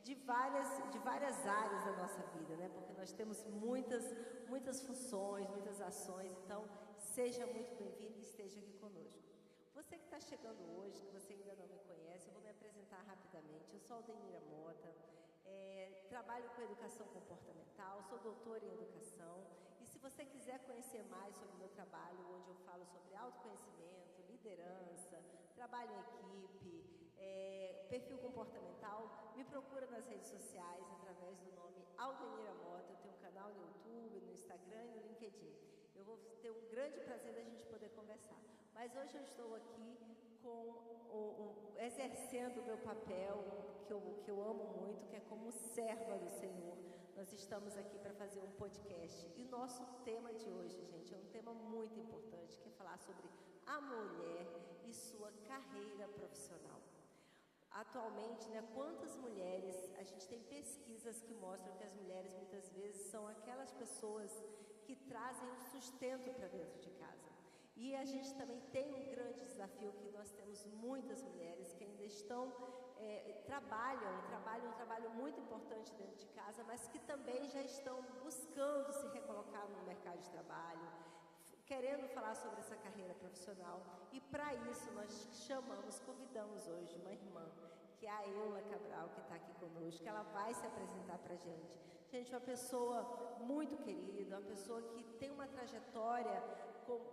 de várias áreas da nossa vida, né? Porque nós temos muitas funções, muitas ações, então seja muito bem-vindo e esteja aqui conosco. Você que está chegando hoje, que você ainda não me conhece, eu vou me apresentar rapidamente. Eu sou Aldenira Mota, trabalho com educação comportamental, sou doutora em educação, e se você quiser conhecer mais sobre o meu trabalho, onde eu falo sobre autoconhecimento, liderança, trabalho em equipe, perfil comportamental, me procura nas redes sociais através do nome Aldenira Mota. Eu tenho um canal no YouTube, no Instagram e no LinkedIn. Eu vou ter um grande prazer da gente poder conversar. Mas hoje eu estou aqui exercendo o meu papel, que eu amo muito, que é como serva do Senhor. Nós estamos aqui para fazer um podcast. E o nosso tema de hoje, gente, é um tema muito importante, que é falar sobre a mulher e sua carreira profissional. Atualmente, né, quantas mulheres, a gente tem pesquisas que mostram que as mulheres muitas vezes são aquelas pessoas que trazem o sustento para dentro de casa. E a gente também tem um grande desafio, que nós temos muitas mulheres que ainda estão, trabalham um trabalho muito importante dentro de casa, mas que também já estão buscando se recolocar no mercado de trabalho, querendo falar sobre essa carreira profissional. E para isso nós convidamos hoje uma irmã, que é a Eula Cabral, que está aqui conosco. Ela vai se apresentar para a gente. Gente, uma pessoa muito querida, uma pessoa que tem uma trajetória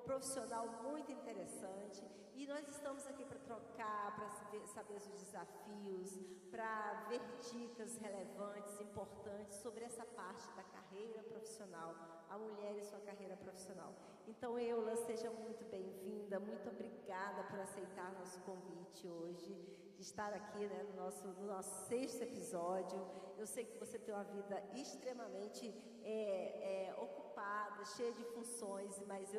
profissional muito interessante, e nós estamos aqui para trocar, para saber os desafios, para ver dicas relevantes, importantes sobre essa parte da carreira profissional, a mulher e sua carreira profissional. Então, Eula, seja muito bem-vinda, muito obrigada por aceitar nosso convite hoje, de estar aqui, né, no nosso 6º episódio. Eu sei que você tem uma vida extremamente ocupada, cheia de funções, mas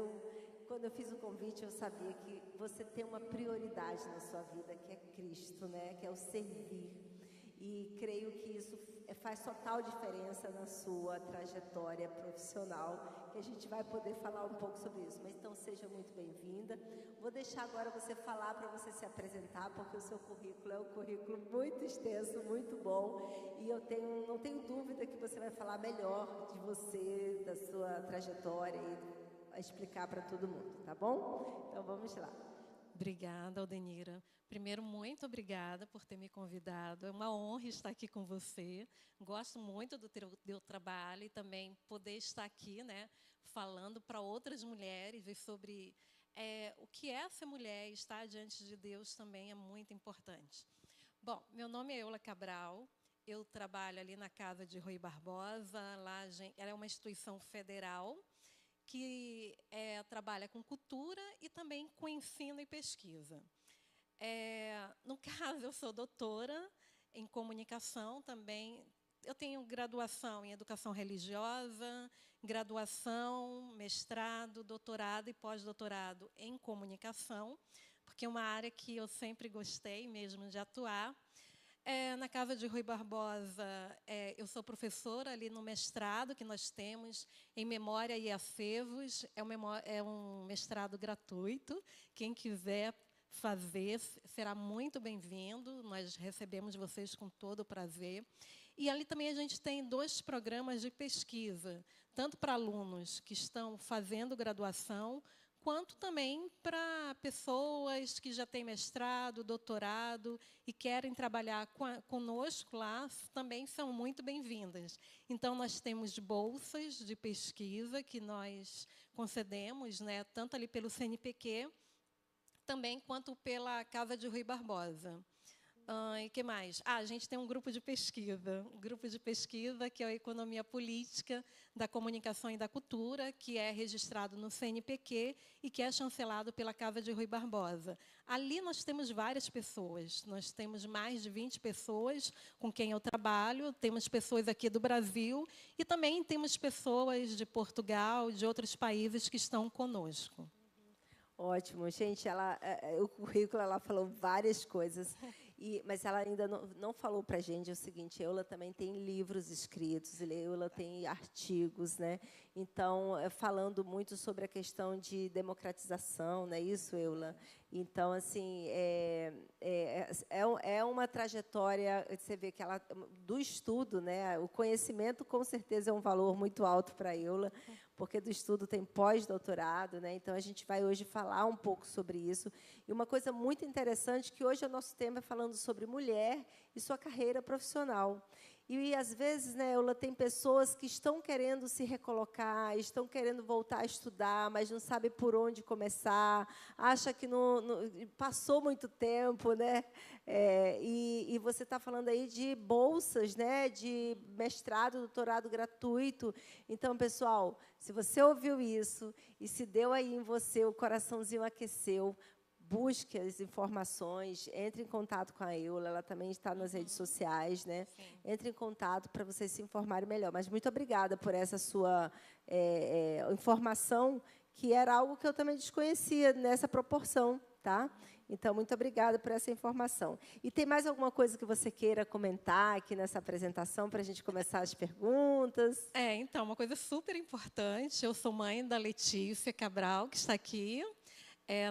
quando eu fiz o convite, eu sabia que você tem uma prioridade na sua vida, que é Cristo, né, que é o servir. E creio que isso faz total diferença na sua trajetória profissional, que a gente vai poder falar um pouco sobre isso. Mas então seja muito bem-vinda. Vou deixar agora você falar, para você se apresentar, porque o seu currículo é um currículo muito extenso, muito bom, e eu não tenho dúvida que você vai falar melhor de você, da sua trajetória, e explicar para todo mundo, tá bom? Então vamos lá. Obrigada, Aldenira. Primeiro, muito obrigada por ter me convidado. É uma honra estar aqui com você. Gosto muito do teu trabalho e também poder estar aqui, né, falando para outras mulheres e sobre o que é ser mulher e estar diante de Deus também é muito importante. Bom, meu nome é Eula Cabral. Eu trabalho ali na Casa de Rui Barbosa. Ela é uma instituição federal que trabalha com cultura e também com ensino e pesquisa. No caso, eu sou doutora em comunicação também. Eu tenho graduação em educação religiosa, graduação, mestrado, doutorado e pós-doutorado em comunicação, porque é uma área que eu sempre gostei mesmo de atuar. Na Casa de Rui Barbosa, eu sou professora ali no mestrado que nós temos em Memória e Acervos. É um mestrado gratuito. Quem quiser fazer será muito bem-vindo. Nós recebemos vocês com todo o prazer. E ali também a gente tem 2 programas de pesquisa, tanto para alunos que estão fazendo graduação, quanto também para pessoas que já têm mestrado, doutorado e querem trabalhar conosco lá, também são muito bem-vindas. Então, nós temos bolsas de pesquisa que nós concedemos, né, tanto ali pelo CNPq, também quanto pela Casa de Rui Barbosa. E que mais? A gente tem um grupo de pesquisa que é a Economia Política da Comunicação e da Cultura, que é registrado no CNPq e que é chancelado pela Casa de Rui Barbosa. Ali nós temos várias pessoas, nós temos mais de 20 pessoas com quem eu trabalho, temos pessoas aqui do Brasil e também temos pessoas de Portugal, de outros países que estão conosco. Ótimo, gente, o currículo, ela falou várias coisas, Mas ela ainda não falou para a gente o seguinte: Eula também tem livros escritos, Eula tem artigos, né? Então, falando muito sobre a questão de democratização, não é isso, Eula? Então, assim, é uma trajetória, você vê que ela, do estudo, né? O conhecimento, com certeza, é um valor muito alto para a Eula, porque do estudo tem pós-doutorado, né? Então, a gente vai hoje falar um pouco sobre isso. E uma coisa muito interessante, que hoje o nosso tema é falando sobre mulher e sua carreira profissional. E, às vezes, né, Eula, tem pessoas que estão querendo se recolocar, estão querendo voltar a estudar, mas não sabe por onde começar, acha que não passou muito tempo, né? E você está falando aí de bolsas, né, de mestrado, doutorado gratuito. Então, pessoal, se você ouviu isso e se deu aí em você, o coraçãozinho aqueceu, busque as informações, entre em contato com a Eula, ela também está nas redes sociais, né? Sim. Entre em contato para vocês se informarem melhor. Mas muito obrigada por essa sua informação, que era algo que eu também desconhecia nessa proporção, tá? Então, muito obrigada por essa informação. E tem mais alguma coisa que você queira comentar aqui nessa apresentação para a gente começar as perguntas? Então, uma coisa super importante, eu sou mãe da Letícia Cabral, que está aqui,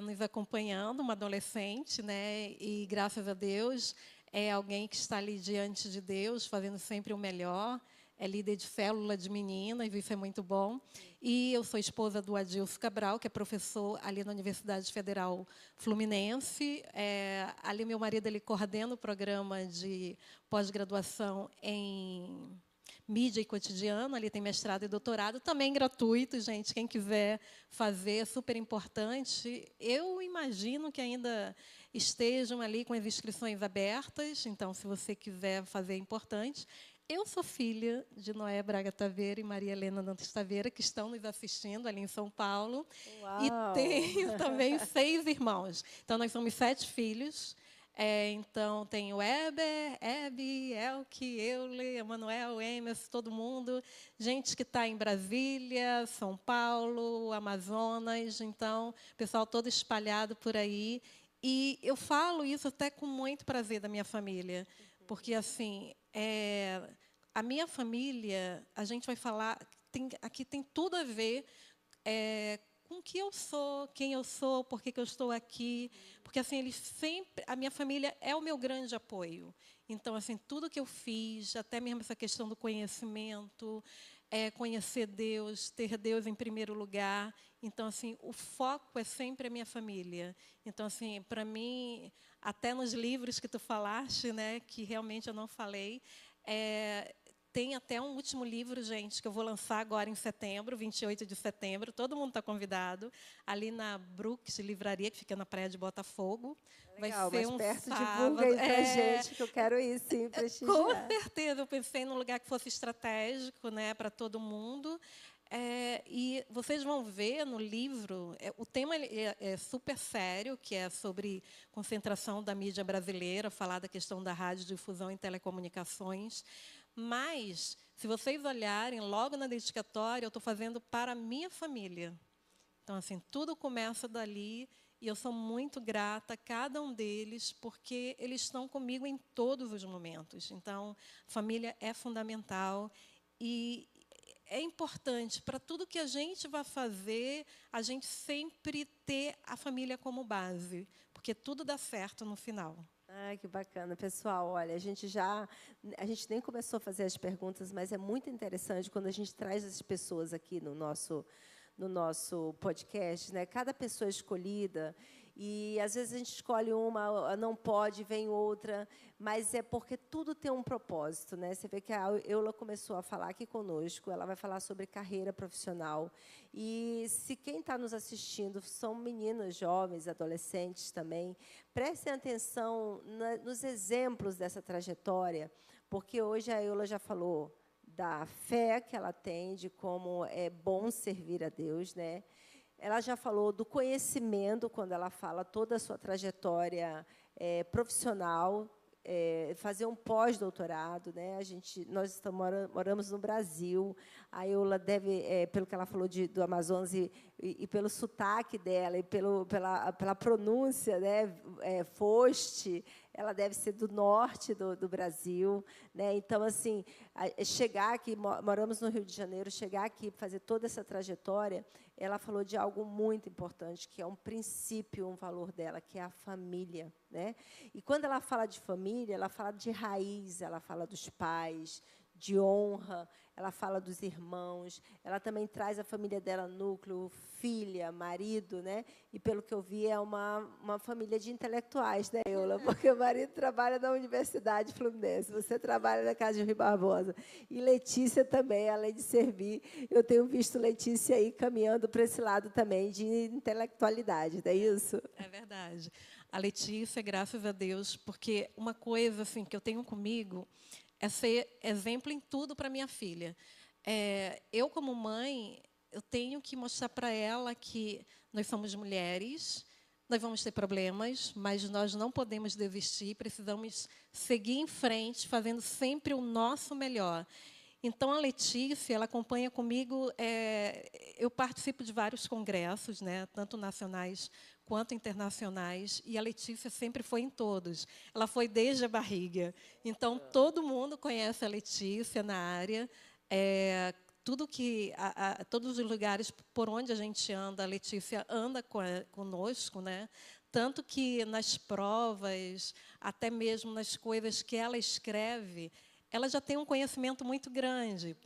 nos acompanhando, uma adolescente, né? E, graças a Deus, é alguém que está ali diante de Deus, fazendo sempre o melhor. É líder de célula de meninas, isso é muito bom. E eu sou esposa do Adilson Cabral, que é professor ali na Universidade Federal Fluminense. Ali, meu marido, ele coordena o programa de pós-graduação em mídia e cotidiano, ali tem mestrado e doutorado, também gratuito, gente, quem quiser fazer, é super importante. Eu imagino que ainda estejam ali com as inscrições abertas, então, se você quiser fazer, é importante. Eu sou filha de Noé Braga Taveira e Maria Helena Dantas Taveira, que estão nos assistindo ali em São Paulo. Uau. E tenho também 6 irmãos. Então, nós somos 7 filhos. Então, tem o Eber, Hebe, Elke, Eule, Emanuel, Emerson, todo mundo. Gente que está em Brasília, São Paulo, Amazonas. Então, pessoal todo espalhado por aí. E eu falo isso até com muito prazer da minha família. Porque, assim, a minha família, a gente vai falar, aqui tem tudo a ver com o que eu sou, quem eu sou, por que eu estou aqui. Porque, assim, a minha família é o meu grande apoio. Então, assim, tudo que eu fiz, até mesmo essa questão do conhecimento, conhecer Deus, ter Deus em primeiro lugar. Então, assim, o foco é sempre a minha família. Então, assim, para mim, até nos livros que tu falaste, né, que realmente eu não falei, tem até um último livro, gente, que eu vou lançar agora em setembro, 28 de setembro. Todo mundo está convidado. Ali na Brooks Livraria, que fica na praia de Botafogo. Legal, vai ser mas um perto, sábado. divulga aí para a gente, que eu quero ir, sim, prestigiar. Com certeza, eu pensei num lugar que fosse estratégico, né, para todo mundo. E vocês vão ver no livro, o tema é super sério, que é sobre concentração da mídia brasileira, falar da questão da radiodifusão e telecomunicações. Mas, se vocês olharem, logo na dedicatória, eu estou fazendo para a minha família. Então, assim, tudo começa dali, e eu sou muito grata a cada um deles, porque eles estão comigo em todos os momentos. Então, família é fundamental, e é importante, para tudo que a gente vai fazer, a gente sempre ter a família como base, porque tudo dá certo no final. Que bacana. Pessoal, olha, a gente nem começou a fazer as perguntas, mas é muito interessante quando a gente traz as pessoas aqui no nosso podcast, né? Cada pessoa escolhida, e às vezes a gente escolhe uma, não pode, vem outra, mas é porque tudo tem um propósito, né? Você vê que a Eula começou a falar aqui conosco, ela vai falar sobre carreira profissional. E se quem está nos assistindo são meninas jovens, adolescentes também, prestem atenção nos exemplos dessa trajetória, porque hoje a Eula já falou da fé que ela tem, de como é bom servir a Deus, né? Ela já falou do conhecimento, quando ela fala toda a sua trajetória profissional, fazer um pós-doutorado, né? Nós moramos no Brasil. A Eula deve, pelo que ela falou do Amazonas e pelo sotaque dela e pela pronúncia, né? Foste, ela deve ser do norte do Brasil, né? Então, assim, chegar aqui, moramos no Rio de Janeiro, chegar aqui, fazer toda essa trajetória, ela falou de algo muito importante, que é um princípio, um valor dela, que é a família, né? E quando ela fala de família, ela fala de raiz, ela fala dos pais, de honra, ela fala dos irmãos, ela também traz a família dela, núcleo, filha, marido, né? E, pelo que eu vi, é uma família de intelectuais, né, Eula? Porque o marido trabalha na Universidade Fluminense, você trabalha na Casa de Rui Barbosa. E Letícia também, além de servir, eu tenho visto Letícia aí caminhando para esse lado também de intelectualidade, não é isso? É verdade. A Letícia, graças a Deus, porque uma coisa assim que eu tenho comigo é ser exemplo em tudo para minha filha. Eu, como mãe, eu tenho que mostrar para ela que nós somos mulheres, nós vamos ter problemas, mas nós não podemos desistir, precisamos seguir em frente, fazendo sempre o nosso melhor. Então, a Letícia, ela acompanha comigo, eu participo de vários congressos, né, tanto nacionais quanto internacionais, e a Letícia sempre foi em todos. Ela foi desde a barriga. Então, todo mundo conhece a Letícia na área. Todos os lugares por onde a gente anda, a Letícia anda conosco, né? Tanto que nas provas, até mesmo nas coisas que ela escreve, ela já tem um conhecimento muito grande.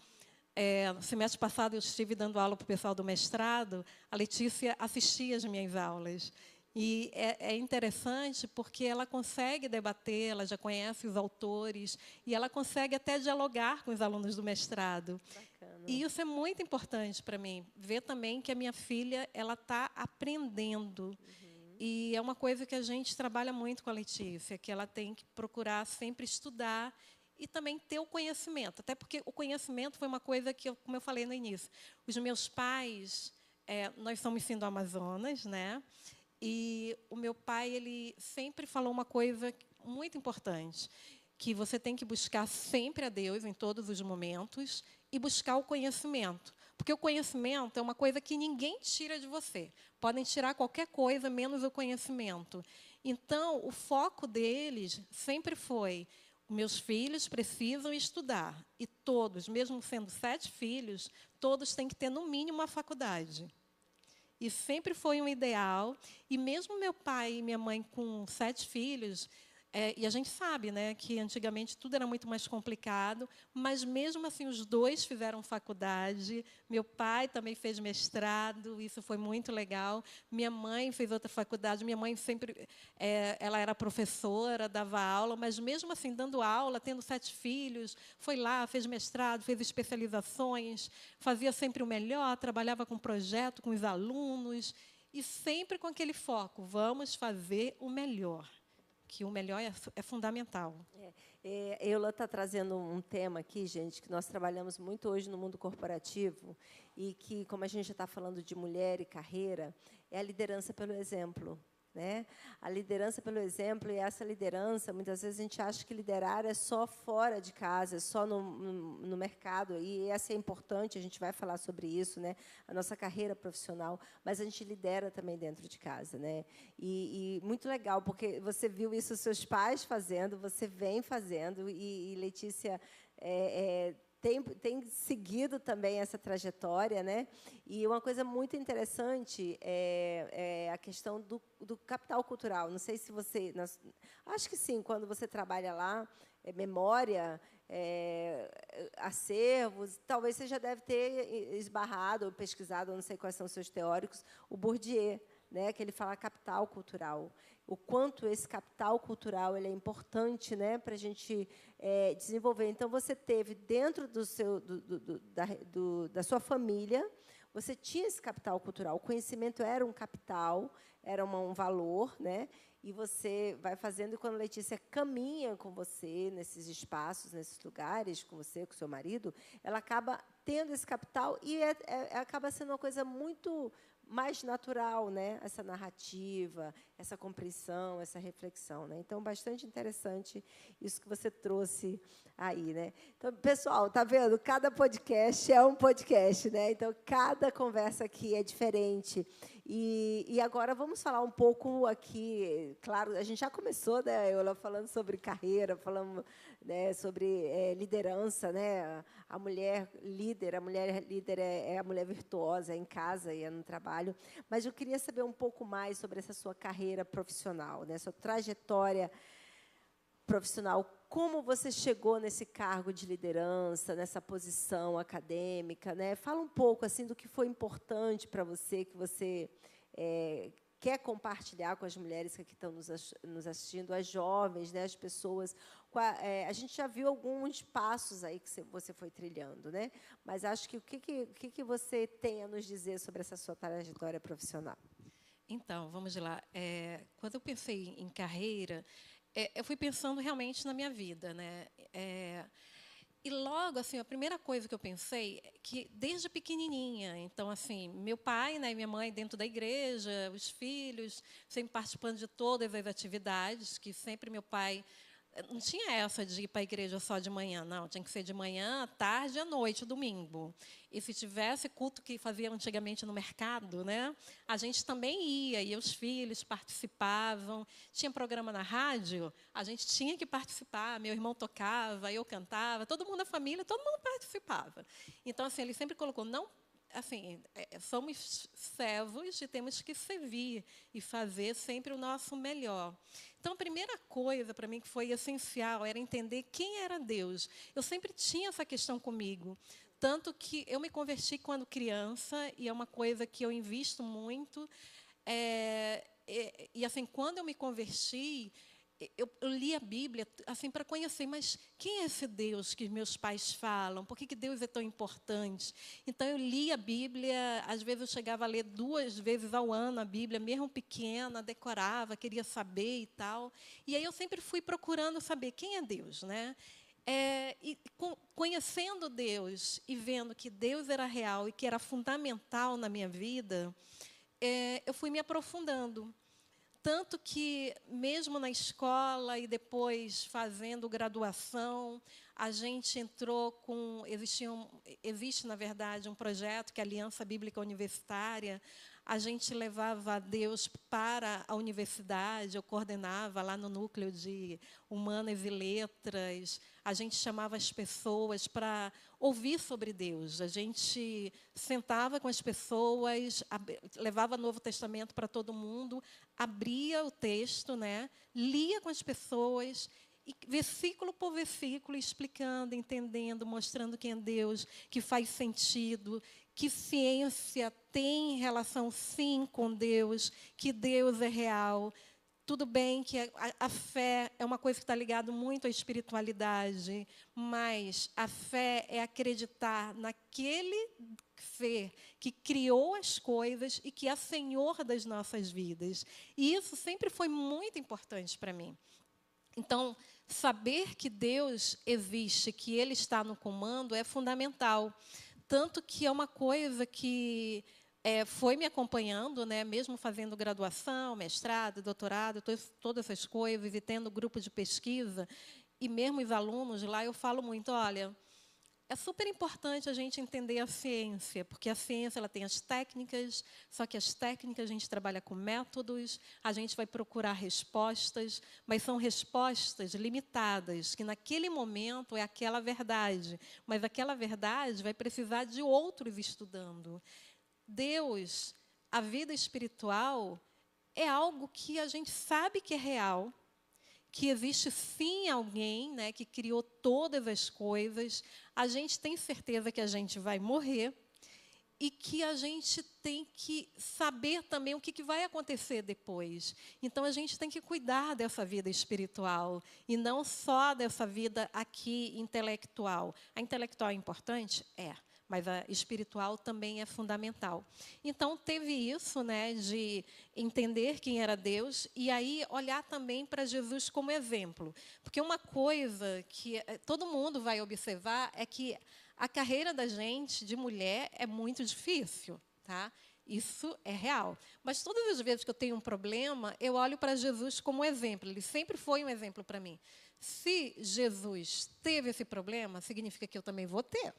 No semestre passado, eu estive dando aula para o pessoal do mestrado, a Letícia assistia às minhas aulas. E é interessante porque ela consegue debater, ela já conhece os autores, e ela consegue até dialogar com os alunos do mestrado. Bacana. E isso é muito importante para mim, ver também que a minha filha está aprendendo. E é uma coisa que a gente trabalha muito com a Letícia, que ela tem que procurar sempre estudar e também ter o conhecimento. Até porque o conhecimento foi uma coisa que, como eu falei no início, os meus pais, nós somos sim do Amazonas, né? E o meu pai, ele sempre falou uma coisa muito importante, que você tem que buscar sempre a Deus em todos os momentos e buscar o conhecimento. Porque o conhecimento é uma coisa que ninguém tira de você. Podem tirar qualquer coisa, menos o conhecimento. Então, o foco deles sempre foi: meus filhos precisam estudar. E todos, mesmo sendo 7 filhos, todos têm que ter, no mínimo, uma faculdade. E sempre foi um ideal. E mesmo meu pai e minha mãe com 7 filhos, e a gente sabe, né, que antigamente tudo era muito mais complicado, mas mesmo assim os 2 fizeram faculdade. Meu pai também fez mestrado, isso foi muito legal. Minha mãe fez outra faculdade. Minha mãe sempre, ela era professora, dava aula, mas mesmo assim dando aula, tendo 7 filhos, foi lá, fez mestrado, fez especializações, fazia sempre o melhor, trabalhava com projeto, com os alunos, e sempre com aquele foco: vamos fazer o melhor. Que o melhor é fundamental. Eula está trazendo um tema aqui, gente, que nós trabalhamos muito hoje no mundo corporativo e que, como a gente já está falando de mulher e carreira, é a liderança pelo exemplo, né? A liderança pelo exemplo, e essa liderança, muitas vezes a gente acha que liderar é só fora de casa, é só no mercado, e essa é importante, a gente vai falar sobre isso, né? A nossa carreira profissional, mas a gente lidera também dentro de casa, né? E muito legal, porque você viu isso os seus pais fazendo, você vem fazendo, e Letícia tem seguido também essa trajetória, né? E uma coisa muito interessante é a questão do capital cultural. Não sei se você... acho que sim, quando você trabalha lá, memória, acervos, talvez você já deve ter esbarrado ou pesquisado, não sei quais são os seus teóricos, o Bourdieu, né, que ele fala capital cultural. O quanto esse capital cultural ele é importante, né, para a gente desenvolver. Então, você teve dentro da sua família, você tinha esse capital cultural. O conhecimento era um capital, era um valor, né, e você vai fazendo, e quando a Letícia caminha com você nesses espaços, nesses lugares, com você, com o seu marido, ela acaba tendo esse capital e acaba sendo uma coisa muito mais natural, né? Essa narrativa, essa compreensão, essa reflexão, né? Então, bastante interessante isso que você trouxe aí, né? Então, pessoal, tá vendo? Cada podcast é um podcast, né? Então, cada conversa aqui é diferente. E agora vamos falar um pouco aqui, claro, a gente já começou, né, Eula, falando sobre carreira, falando, né, sobre liderança, né? A mulher líder é a mulher virtuosa, é em casa e é no trabalho. Mas eu queria saber um pouco mais sobre essa sua carreira profissional, né? Sua trajetória profissional. Como você chegou nesse cargo de liderança, nessa posição acadêmica, né? Fala um pouco assim do que foi importante para você, que você quer compartilhar com as mulheres que aqui estão nos assistindo, as jovens, né? As pessoas. A gente já viu alguns passos aí que você foi trilhando, né? Mas acho que o que você tem a nos dizer sobre essa sua trajetória profissional? Então, vamos lá. Quando eu pensei em carreira, eu fui pensando realmente na minha vida, né? E logo, assim, a primeira coisa que eu pensei é que desde pequenininha, então, assim, meu pai, né, e minha mãe dentro da igreja, os filhos, sempre participando de todas as atividades, que sempre meu pai não tinha essa de ir para a igreja só de manhã, não. Tinha que ser de manhã, tarde e à noite, domingo. E se tivesse culto que fazia antigamente no mercado, né, a gente também ia, e os filhos participavam. Tinha programa na rádio, a gente tinha que participar. Meu irmão tocava, eu cantava, todo mundo da família, todo mundo participava. Então, assim, ele sempre colocou, não, assim, somos servos e temos que servir e fazer sempre o nosso melhor. Então, a primeira coisa para mim que foi essencial era entender quem era Deus. Eu sempre tinha essa questão comigo. Tanto que eu me converti quando criança, e é uma coisa que eu invisto muito. E assim, quando eu me converti, eu li a Bíblia assim para conhecer, mas quem é esse Deus que meus pais falam? Por que Deus é tão importante? Então, eu li a Bíblia, às vezes eu chegava a ler 2 vezes ao ano a Bíblia, mesmo pequena, decorava, queria saber e tal. E aí eu sempre fui procurando saber quem é Deus, né? Conhecendo Deus e vendo que Deus era real e que era fundamental na minha vida, eu fui me aprofundando. Tanto que, mesmo na escola e depois fazendo graduação, a gente entrou com... Existe, na verdade, um projeto que é a Aliança Bíblica Universitária. A gente levava Deus para a universidade, eu coordenava lá no núcleo de Humanas e Letras. A gente chamava as pessoas para ouvir sobre Deus. A gente sentava com as pessoas, levava o Novo Testamento para todo mundo, abria o texto, né, lia com as pessoas, e versículo por versículo, explicando, entendendo, mostrando quem é Deus, que faz sentido, que ciência tem relação, sim, com Deus, que Deus é real. Tudo bem que a fé é uma coisa que está ligada muito à espiritualidade, mas a fé é acreditar naquele ser que criou as coisas e que é Senhor das nossas vidas. E isso sempre foi muito importante para mim. Então, saber que Deus existe, que Ele está no comando, é fundamental. Tanto que é uma coisa que foi me acompanhando, né, mesmo fazendo graduação, mestrado, doutorado, todas essas coisas, e tendo grupo de pesquisa, e mesmo os alunos lá, eu falo muito, olha, é super importante a gente entender a ciência, porque a ciência ela tem as técnicas, só que as técnicas a gente trabalha com métodos, a gente vai procurar respostas, mas são respostas limitadas, que naquele momento é aquela verdade, mas aquela verdade vai precisar de outros estudando. Deus, a vida espiritual, é algo que a gente sabe que é real, que existe sim alguém, né, que criou todas as coisas. A gente tem certeza que a gente vai morrer e que a gente tem que saber também o que vai acontecer depois. Então, a gente tem que cuidar dessa vida espiritual e não só dessa vida aqui intelectual. A intelectual é importante? É. Mas a espiritual também é fundamental. Então, teve isso, né, de entender quem era Deus e aí olhar também para Jesus como exemplo. Porque uma coisa que todo mundo vai observar é que a carreira da gente, de mulher, é muito difícil, tá? Isso é real. Mas todas as vezes que eu tenho um problema, eu olho para Jesus como exemplo. Ele sempre foi um exemplo para mim. Se Jesus teve esse problema, significa que eu também vou ter.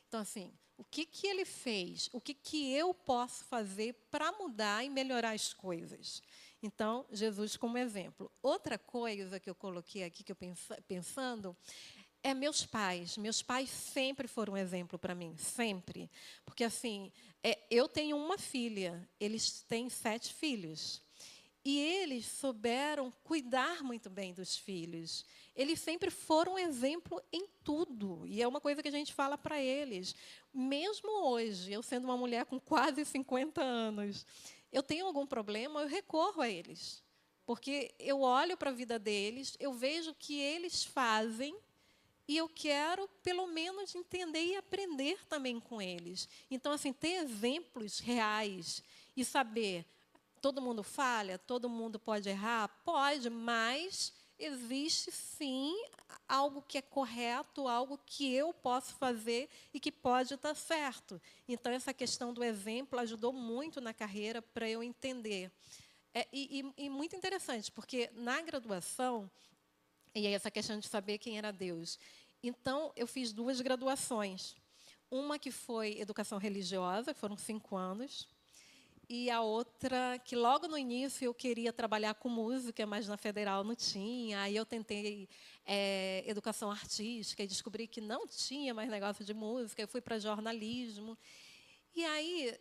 Então, assim, o que ele fez? O que eu posso fazer para mudar e melhorar as coisas? Então, Jesus como exemplo. Outra coisa que eu coloquei aqui, que eu pensando, é meus pais. Meus pais sempre foram um exemplo para mim, sempre. Porque, assim, eu tenho uma filha, eles têm 7 filhos. E eles souberam cuidar muito bem dos filhos. Eles sempre foram um exemplo em tudo. E é uma coisa que a gente fala para eles. Mesmo hoje, eu sendo uma mulher com quase 50 anos, eu tenho algum problema, eu recorro a eles. Porque eu olho para a vida deles, eu vejo o que eles fazem e eu quero, pelo menos, entender e aprender também com eles. Então, assim, ter exemplos reais e saber... Todo mundo falha? Todo mundo pode errar? Pode, mas existe, sim, algo que é correto, algo que eu posso fazer e que pode estar certo. Então, essa questão do exemplo ajudou muito na carreira para eu entender. E muito interessante, porque na graduação, e aí essa questão de saber quem era Deus. Então, eu fiz 2 graduações. Uma que foi educação religiosa, que foram 5 anos, e a outra, que logo no início eu queria trabalhar com música, mas na Federal não tinha. Aí eu tentei educação artística e descobri que não tinha mais negócio de música. Eu fui para jornalismo. E aí,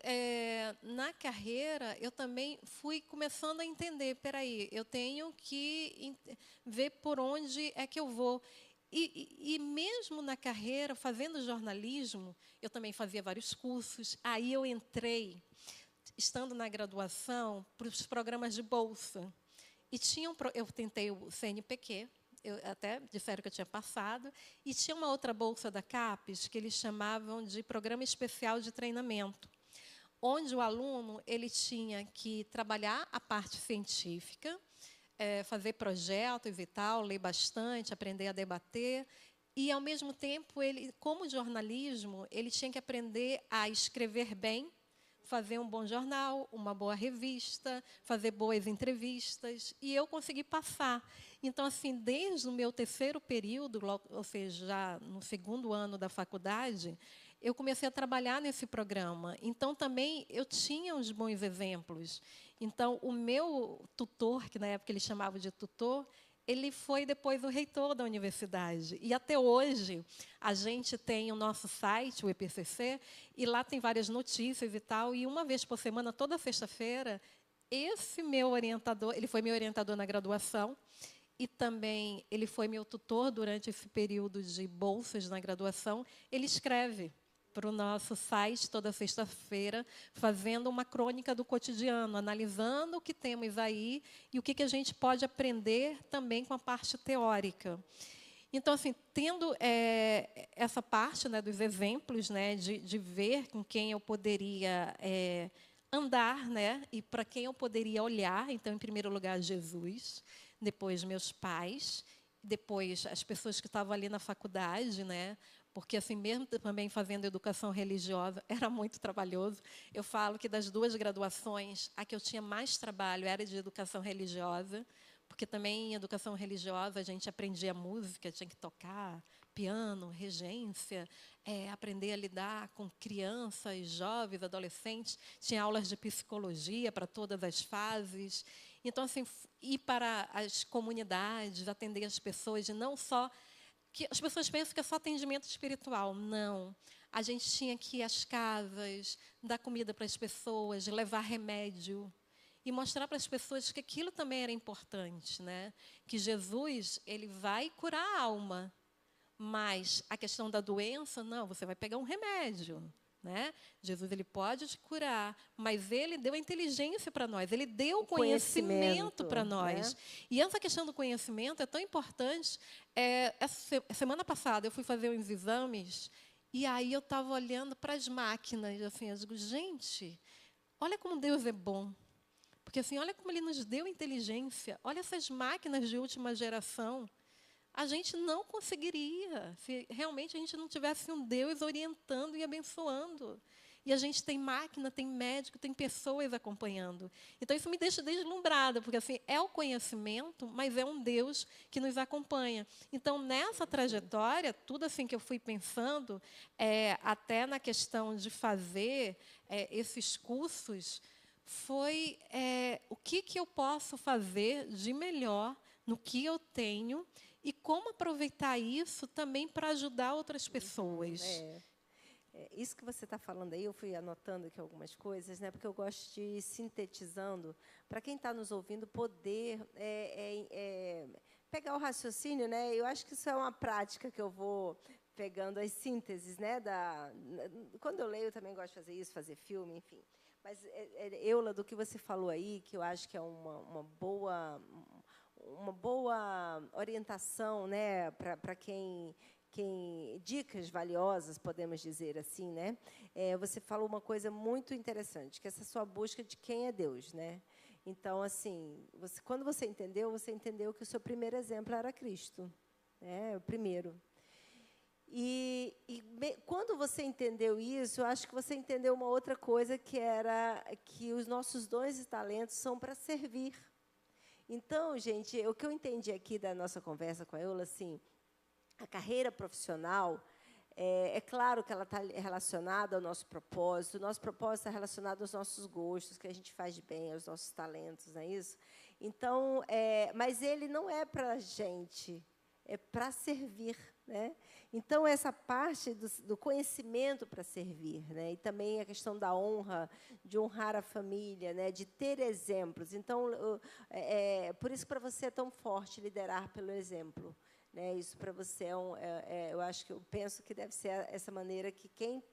na carreira, eu também fui começando a entender, peraí, eu tenho que ver por onde é que eu vou. E mesmo na carreira, fazendo jornalismo, eu também fazia vários cursos. Aí eu entrei, estando na graduação, para os programas de bolsa. E eu tentei o CNPq, até disseram que eu tinha passado, e tinha uma outra bolsa da CAPES, que eles chamavam de Programa Especial de Treinamento, onde o aluno ele tinha que trabalhar a parte científica, fazer projetos e tal, ler bastante, aprender a debater, e, ao mesmo tempo, ele, como jornalismo, ele tinha que aprender a escrever bem, fazer um bom jornal, uma boa revista, fazer boas entrevistas, e eu consegui passar. Então, assim, desde o meu 3º período, ou seja, já no 2º ano da faculdade, eu comecei a trabalhar nesse programa. Então, também, eu tinha uns bons exemplos. Então, o meu tutor, que na época ele chamava de tutor, ele foi depois o reitor da universidade. E até hoje, a gente tem o nosso site, o EPCC, e lá tem várias notícias e tal. E uma vez por semana, toda sexta-feira, esse meu orientador, ele foi meu orientador na graduação, e também ele foi meu tutor durante esse período de bolsas na graduação, ele escreve para o nosso site toda sexta-feira, fazendo uma crônica do cotidiano, analisando o que temos aí e o que a gente pode aprender também com a parte teórica. Então, assim, tendo essa parte, né, dos exemplos, né, de ver com quem eu poderia andar, né, e para quem eu poderia olhar, então, em primeiro lugar, Jesus, depois meus pais, depois as pessoas que estavam ali na faculdade, né, porque, assim, mesmo também fazendo educação religiosa, era muito trabalhoso. Eu falo que das 2 graduações, a que eu tinha mais trabalho era de educação religiosa, porque também em educação religiosa a gente aprendia música, tinha que tocar piano, regência, aprender a lidar com crianças, jovens, adolescentes. Tinha aulas de psicologia para todas as fases. Então, assim, ir para as comunidades, atender as pessoas, e não só... que as pessoas pensam que é só atendimento espiritual. Não. A gente tinha que ir às casas, dar comida para as pessoas, levar remédio e mostrar para as pessoas que aquilo também era importante, né? Que Jesus, ele vai curar a alma, mas a questão da doença, não, você vai pegar um remédio, né? Jesus, ele pode te curar, mas ele deu a inteligência para nós, ele deu o conhecimento para nós. Né? E essa questão do conhecimento é tão importante. Essa semana passada eu fui fazer uns exames e aí eu estava olhando para as máquinas, assim, eu digo, gente, olha como Deus é bom. Porque, assim, olha como ele nos deu inteligência, olha essas máquinas de última geração. A gente não conseguiria se realmente a gente não tivesse um Deus orientando e abençoando. e a gente tem máquina, tem médico, tem pessoas acompanhando. Então, isso me deixa deslumbrada, porque assim, é o conhecimento, mas é um Deus que nos acompanha. Então, nessa trajetória, tudo assim que eu fui pensando, até na questão de fazer esses cursos, foi o que eu posso fazer de melhor no que eu tenho e como aproveitar isso também para ajudar outras pessoas. Isso que você está falando aí, eu fui anotando aqui algumas coisas, né, porque eu gosto de ir sintetizando, para quem está nos ouvindo poder pegar o raciocínio, né? Eu acho que isso é uma prática que eu vou pegando as sínteses, né? Quando eu leio, eu também gosto de fazer isso, fazer filme, enfim. Mas, Eula, do que você falou aí, que eu acho que é uma boa orientação, né, para quem dicas valiosas, podemos dizer assim, né? Você falou uma coisa muito interessante, que essa sua busca de quem é Deus, né? Então, assim, quando você entendeu que o seu primeiro exemplo era Cristo, né? O primeiro. Quando você entendeu isso, eu acho que você entendeu uma outra coisa, que era que os nossos dons e talentos são para servir. Então, gente, o que eu entendi aqui da nossa conversa com a Eula, assim, a carreira profissional, é claro que ela está relacionada ao nosso propósito. O nosso propósito está relacionado aos nossos gostos, que a gente faz de bem, aos nossos talentos, não é isso? Então, mas ele não é para a gente, é para servir, né? Então, essa parte do conhecimento para servir, né? E também a questão da honra, de honrar a família, né? De ter exemplos. Então, por isso, para você é tão forte liderar pelo exemplo. Né? Isso para você eu acho que eu penso que deve ser essa maneira que quem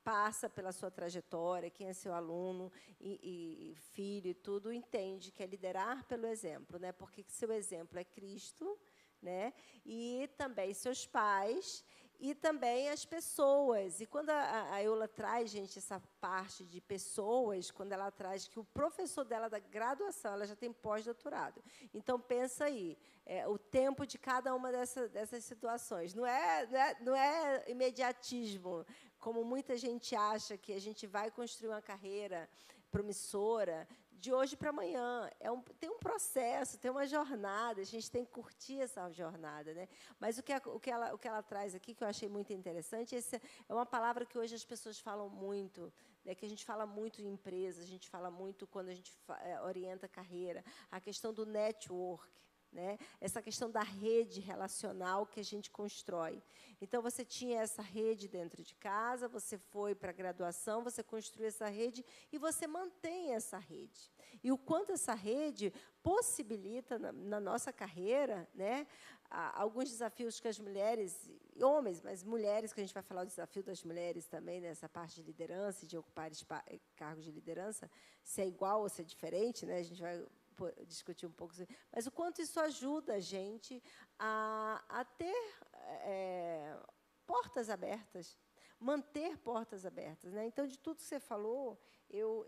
passa pela sua trajetória, quem é seu aluno e filho e tudo, entende que é liderar pelo exemplo, né? Porque seu exemplo é Cristo, né? E também seus pais e também as pessoas. E quando a Eula traz, gente, essa parte de pessoas, quando ela traz que o professor dela da graduação, ela já tem pós-doutorado. Então, pensa aí, o tempo de cada uma dessas situações. Não é imediatismo, como muita gente acha, que a gente vai construir uma carreira promissora de hoje para amanhã. Tem um processo, tem uma jornada, a gente tem que curtir essa jornada, né? Mas o que ela traz aqui, que eu achei muito interessante, essa é uma palavra que hoje as pessoas falam muito, né, que a gente fala muito em empresas, a gente fala muito quando a gente orienta a carreira, a questão do network, né? Essa questão da rede relacional que a gente constrói. Então, você tinha essa rede dentro de casa, você foi para a graduação, você construiu essa rede e você mantém essa rede. E o quanto essa rede possibilita, na nossa carreira, né, alguns desafios que as mulheres, homens, mas mulheres, que a gente vai falar do desafio das mulheres também, nessa parte de liderança, de ocupar cargos de liderança, se é igual ou se é diferente, né, a gente vai discutir um pouco, mas o quanto isso ajuda a gente a ter portas abertas, manter portas abertas, né? Então, de tudo que você falou, eu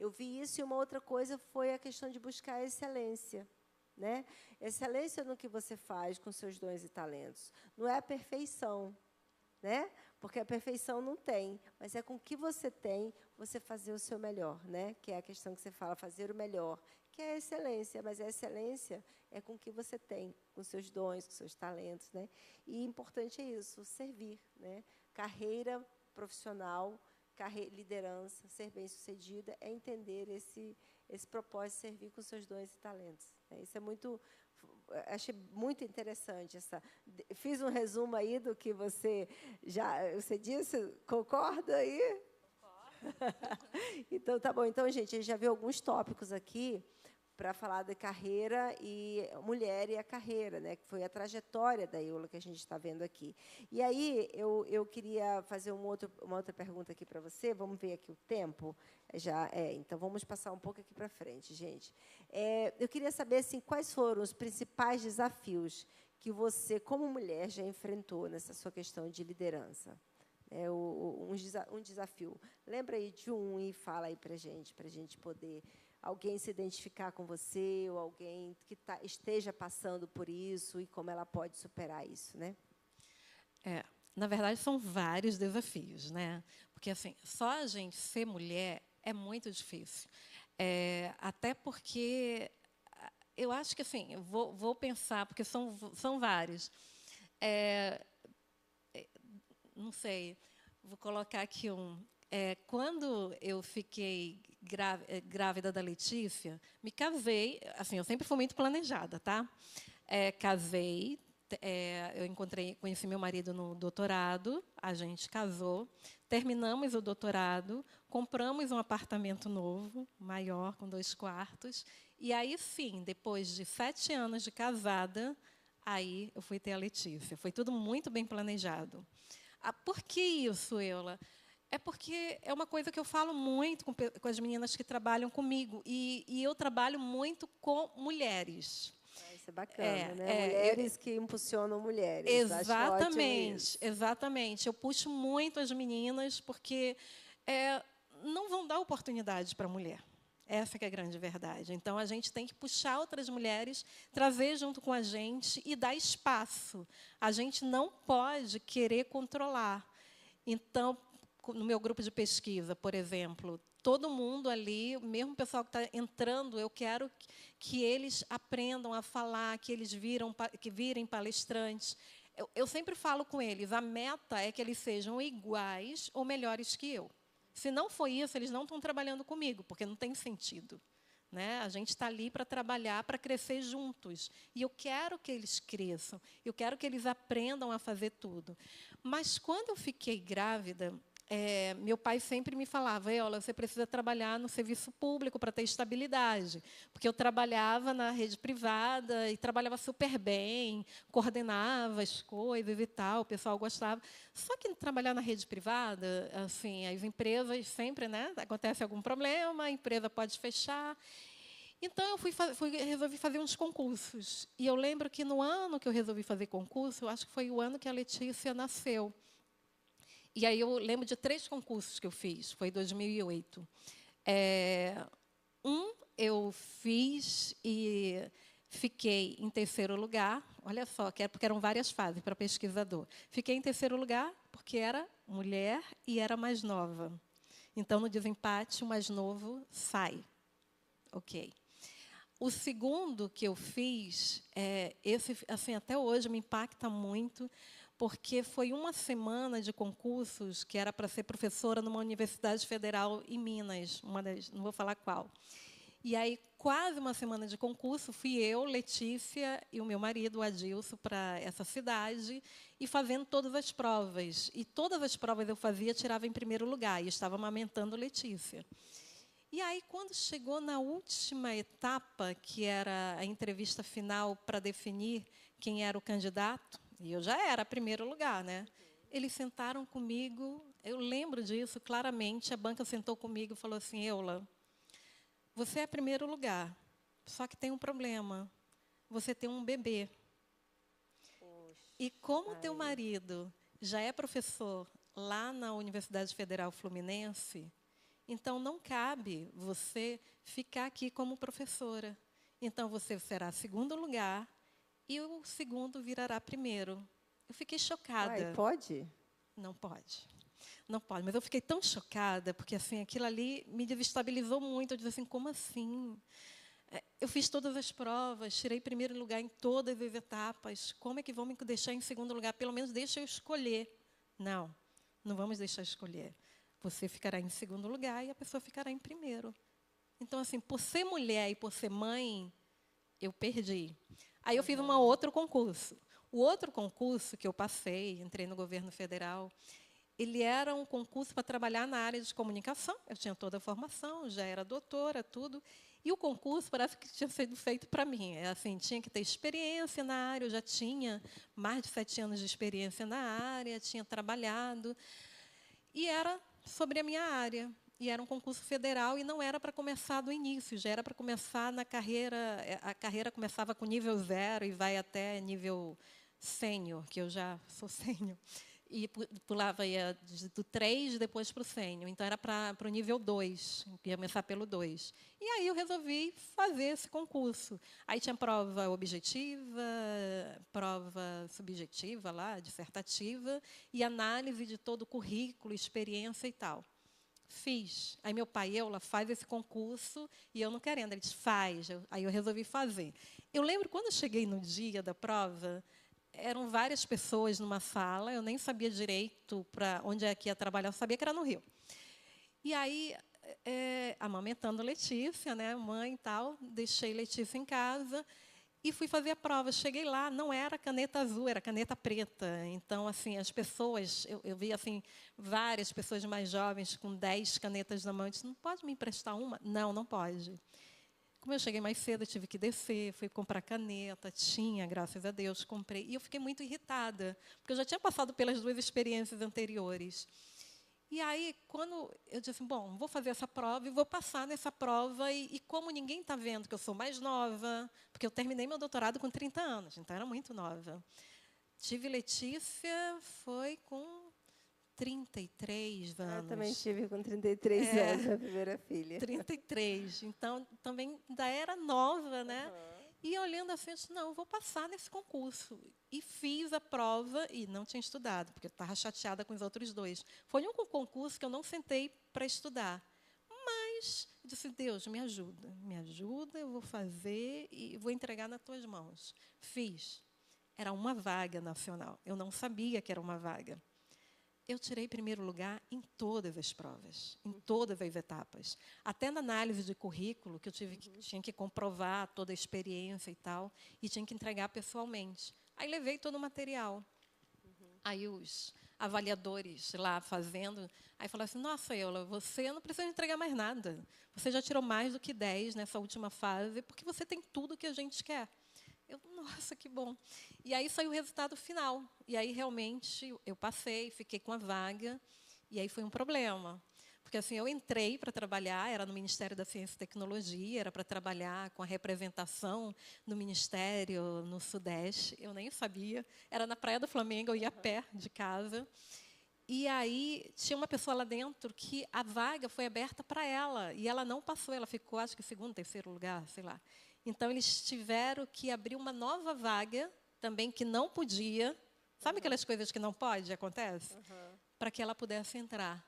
vi isso, e uma outra coisa foi a questão de buscar a excelência, né? Excelência no que você faz com seus dons e talentos. Não é a perfeição, né? Porque a perfeição não tem, mas é com o que você tem, você fazer o seu melhor, né? Que é a questão que você fala, fazer o melhor, que é a excelência, mas a excelência é com o que você tem, com seus dons, com seus talentos, né? E importante é isso, servir, né? Carreira profissional, liderança, ser bem-sucedida, é entender esse propósito de servir com seus dons e talentos, né? Isso é muito... Achei muito interessante fiz um resumo aí do que você disse, concorda aí? Concordo. Então, tá bom. Então, gente, a gente já viu alguns tópicos aqui para falar da carreira e mulher e a carreira, né? Que foi a trajetória da Eula que a gente está vendo aqui. E aí eu queria fazer uma outra pergunta aqui para você. Vamos ver aqui o tempo. Então vamos passar um pouco aqui para frente, gente. Eu queria saber assim, quais foram os principais desafios que você, como mulher, já enfrentou nessa sua questão de liderança. Um desafio. Lembra aí de um e fala aí para a gente poder alguém se identificar com você ou alguém que esteja passando por isso e como ela pode superar isso, né? Na verdade, são vários desafios, né? Porque, assim, só a gente ser mulher é muito difícil. Até porque eu acho que, assim, eu vou pensar, porque são vários. Não sei, vou colocar aqui um. Quando eu fiquei grávida da Letícia, me casei. Assim, eu sempre fui muito planejada, tá? Casei. Eu conheci meu marido no doutorado, a gente casou, terminamos o doutorado, compramos um apartamento novo, maior, com 2 quartos, e aí sim, depois de 7 anos de casada, aí eu fui ter a Letícia. Foi tudo muito bem planejado. Por que isso, Eula? É porque é uma coisa que eu falo muito com as meninas que trabalham comigo, e eu trabalho muito com mulheres. Isso é bacana, né? Mulheres que impulsionam mulheres. Exatamente, Acho ótimo isso. exatamente. Eu puxo muito as meninas porque não vão dar oportunidade para a mulher. Essa que é a grande verdade. Então, a gente tem que puxar outras mulheres, trazer junto com a gente e dar espaço. A gente não pode querer controlar. Então, no meu grupo de pesquisa, por exemplo, todo mundo ali, mesmo o pessoal que está entrando, eu quero que eles aprendam a falar, que eles virem palestrantes. Eu sempre falo com eles, a meta é que eles sejam iguais ou melhores que eu. Se não for isso, eles não estão trabalhando comigo, porque não tem sentido. Né? A gente está ali para trabalhar, para crescer juntos. E eu quero que eles cresçam, eu quero que eles aprendam a fazer tudo. Mas, quando eu fiquei grávida, meu pai sempre me falava, Eula, você precisa trabalhar no serviço público para ter estabilidade. Porque eu trabalhava na rede privada e trabalhava super bem, coordenava as coisas e tal, o pessoal gostava. Só que trabalhar na rede privada, assim, as empresas sempre, né, acontece algum problema, a empresa pode fechar. Então, eu resolvi fazer uns concursos. E eu lembro que no ano que eu resolvi fazer concurso, eu acho que foi o ano que a Letícia nasceu. E aí eu lembro de 3 concursos que eu fiz, foi em 2008. Eu fiz e fiquei em 3º lugar. Olha só, porque eram várias fases para pesquisador. Fiquei em 3º lugar porque era mulher e era mais nova. Então, no desempate, o mais novo sai. Ok. O segundo que eu fiz, esse, assim, até hoje me impacta muito, porque foi uma semana de concursos que era para ser professora numa universidade federal em Minas, não vou falar qual. E aí, quase uma semana de concurso, fui eu, Letícia e o meu marido, o Adilson, para essa cidade, e fazendo todas as provas. E todas as provas eu fazia, tirava em 1º lugar, e estava amamentando Letícia. E aí, quando chegou na última etapa, que era a entrevista final para definir quem era o candidato, e eu já era 1º lugar, né? Eles sentaram comigo, eu lembro disso claramente, a banca sentou comigo e falou assim, Eula, você é 1º lugar, só que tem um problema, você tem um bebê. Poxa, e como o teu marido já é professor lá na Universidade Federal Fluminense, então, não cabe você ficar aqui como professora. Então, você será 2º lugar e o segundo virará 1º. Eu fiquei chocada. Pode? Não pode. Não pode. Mas eu fiquei tão chocada, porque assim, aquilo ali me desestabilizou muito. Eu disse assim, como assim? Eu fiz todas as provas, tirei 1º lugar em todas as etapas. Como é que vão me deixar em 2º lugar? Pelo menos deixa eu escolher. Não, não vamos deixar escolher. Você ficará em 2º lugar e a pessoa ficará em 1º. Então, assim, por ser mulher e por ser mãe, eu perdi. Aí eu fiz um outro concurso. O outro concurso que eu passei, entrei no governo federal, ele era um concurso para trabalhar na área de comunicação. Eu tinha toda a formação, já era doutora, tudo. E o concurso parece que tinha sido feito para mim. Assim, tinha que ter experiência na área, eu já tinha mais de 7 anos de experiência na área, tinha trabalhado. E era sobre a minha área. E era um concurso federal e não era para começar do início, já era para começar na carreira. A carreira começava com nível 0 e vai até nível sênior, que eu já sou sênior. e pulava do 3 depois para o sênior. Então, era para o nível 2, ia começar pelo 2. E aí eu resolvi fazer esse concurso. Aí tinha prova objetiva, prova subjetiva, lá, dissertativa, e análise de todo o currículo, experiência e tal. Fiz. Aí meu pai, Eula, faz esse concurso, e eu não querendo. Ele disse, faz. Aí eu resolvi fazer. Eu lembro, quando eu cheguei no dia da prova, eram várias pessoas numa sala, eu nem sabia direito para onde é que ia trabalhar, eu sabia que era no Rio. E aí, amamentando Letícia, né, mãe e tal, deixei Letícia em casa e fui fazer a prova. Cheguei lá, não era caneta azul, era caneta preta. Então, assim, as pessoas, eu vi assim, várias pessoas mais jovens com 10 canetas na mão. Eu disse, não pode me emprestar uma? Não, não pode. Como eu cheguei mais cedo, eu tive que descer, fui comprar caneta, tinha, graças a Deus, comprei. E eu fiquei muito irritada, porque eu já tinha passado pelas 2 experiências anteriores. E aí, quando eu disse, bom, vou fazer essa prova e vou passar nessa prova, e como ninguém está vendo que eu sou mais nova, porque eu terminei meu doutorado com 30 anos, então era muito nova. Tive Letícia, foi com 33 anos. Eu também tive com 33 anos a primeira filha. 33. Então, também ainda era nova, né? E olhando assim, eu disse, não, eu vou passar nesse concurso. E fiz a prova e não tinha estudado, porque eu estava chateada com os outros 2. Foi um concurso que eu não sentei para estudar. Mas eu disse, Deus, me ajuda, eu vou fazer e vou entregar nas tuas mãos. Fiz. Era uma vaga nacional. Eu não sabia que era uma vaga. Eu tirei primeiro lugar em todas as provas, em todas as etapas. Até na análise de currículo, que eu tinha que comprovar toda a experiência e tal, e tinha que entregar pessoalmente. Aí levei todo o material. Aí os avaliadores lá fazendo, aí falaram assim, nossa, Eula, você não precisa entregar mais nada. Você já tirou mais do que 10 nessa última fase, porque você tem tudo que a gente quer. Eu, nossa, que bom. E aí saiu o resultado final. E aí, realmente, eu passei, fiquei com a vaga. E aí foi um problema. Porque assim, eu entrei para trabalhar, era no Ministério da Ciência e Tecnologia, era para trabalhar com a representação no Ministério, no Sudeste. Eu nem sabia. Era na Praia do Flamengo, eu ia a pé de casa. E aí tinha uma pessoa lá dentro que a vaga foi aberta para ela. E ela não passou, ela ficou, acho que, segundo, terceiro lugar, sei lá. Então, eles tiveram que abrir uma nova vaga, também que não podia. Sabe aquelas coisas que não pode, acontece? Para que ela pudesse entrar.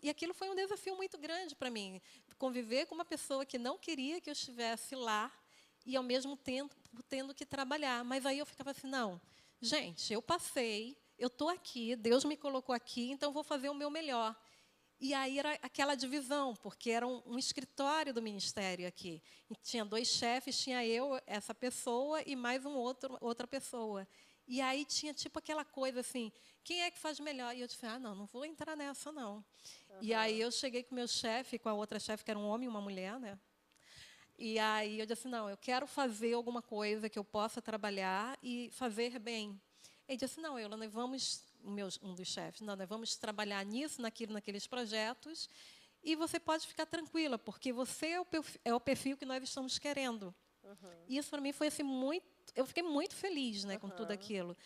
E aquilo foi um desafio muito grande para mim. Conviver com uma pessoa que não queria que eu estivesse lá e, ao mesmo tempo, tendo que trabalhar. Mas aí eu ficava assim, não, gente, eu passei, eu estou aqui, Deus me colocou aqui, então vou fazer o meu melhor. E aí era aquela divisão, porque era um escritório do ministério aqui. E tinha 2 chefes, tinha eu, essa pessoa, e mais outra pessoa. E aí tinha tipo aquela coisa assim, quem é que faz melhor? E eu disse, não vou entrar nessa, não. E aí eu cheguei com o meu chefe, com a outra chefe, que era um homem e uma mulher, né? E aí eu disse, não, eu quero fazer alguma coisa que eu possa trabalhar e fazer bem. Ele disse, não, Eula, nós vamos... um dos chefes, nós vamos trabalhar nisso, naquilo, naqueles projetos, e você pode ficar tranquila, porque você é o perfil que nós estamos querendo. E isso, para mim, foi assim, eu fiquei muito feliz, né, com tudo aquilo.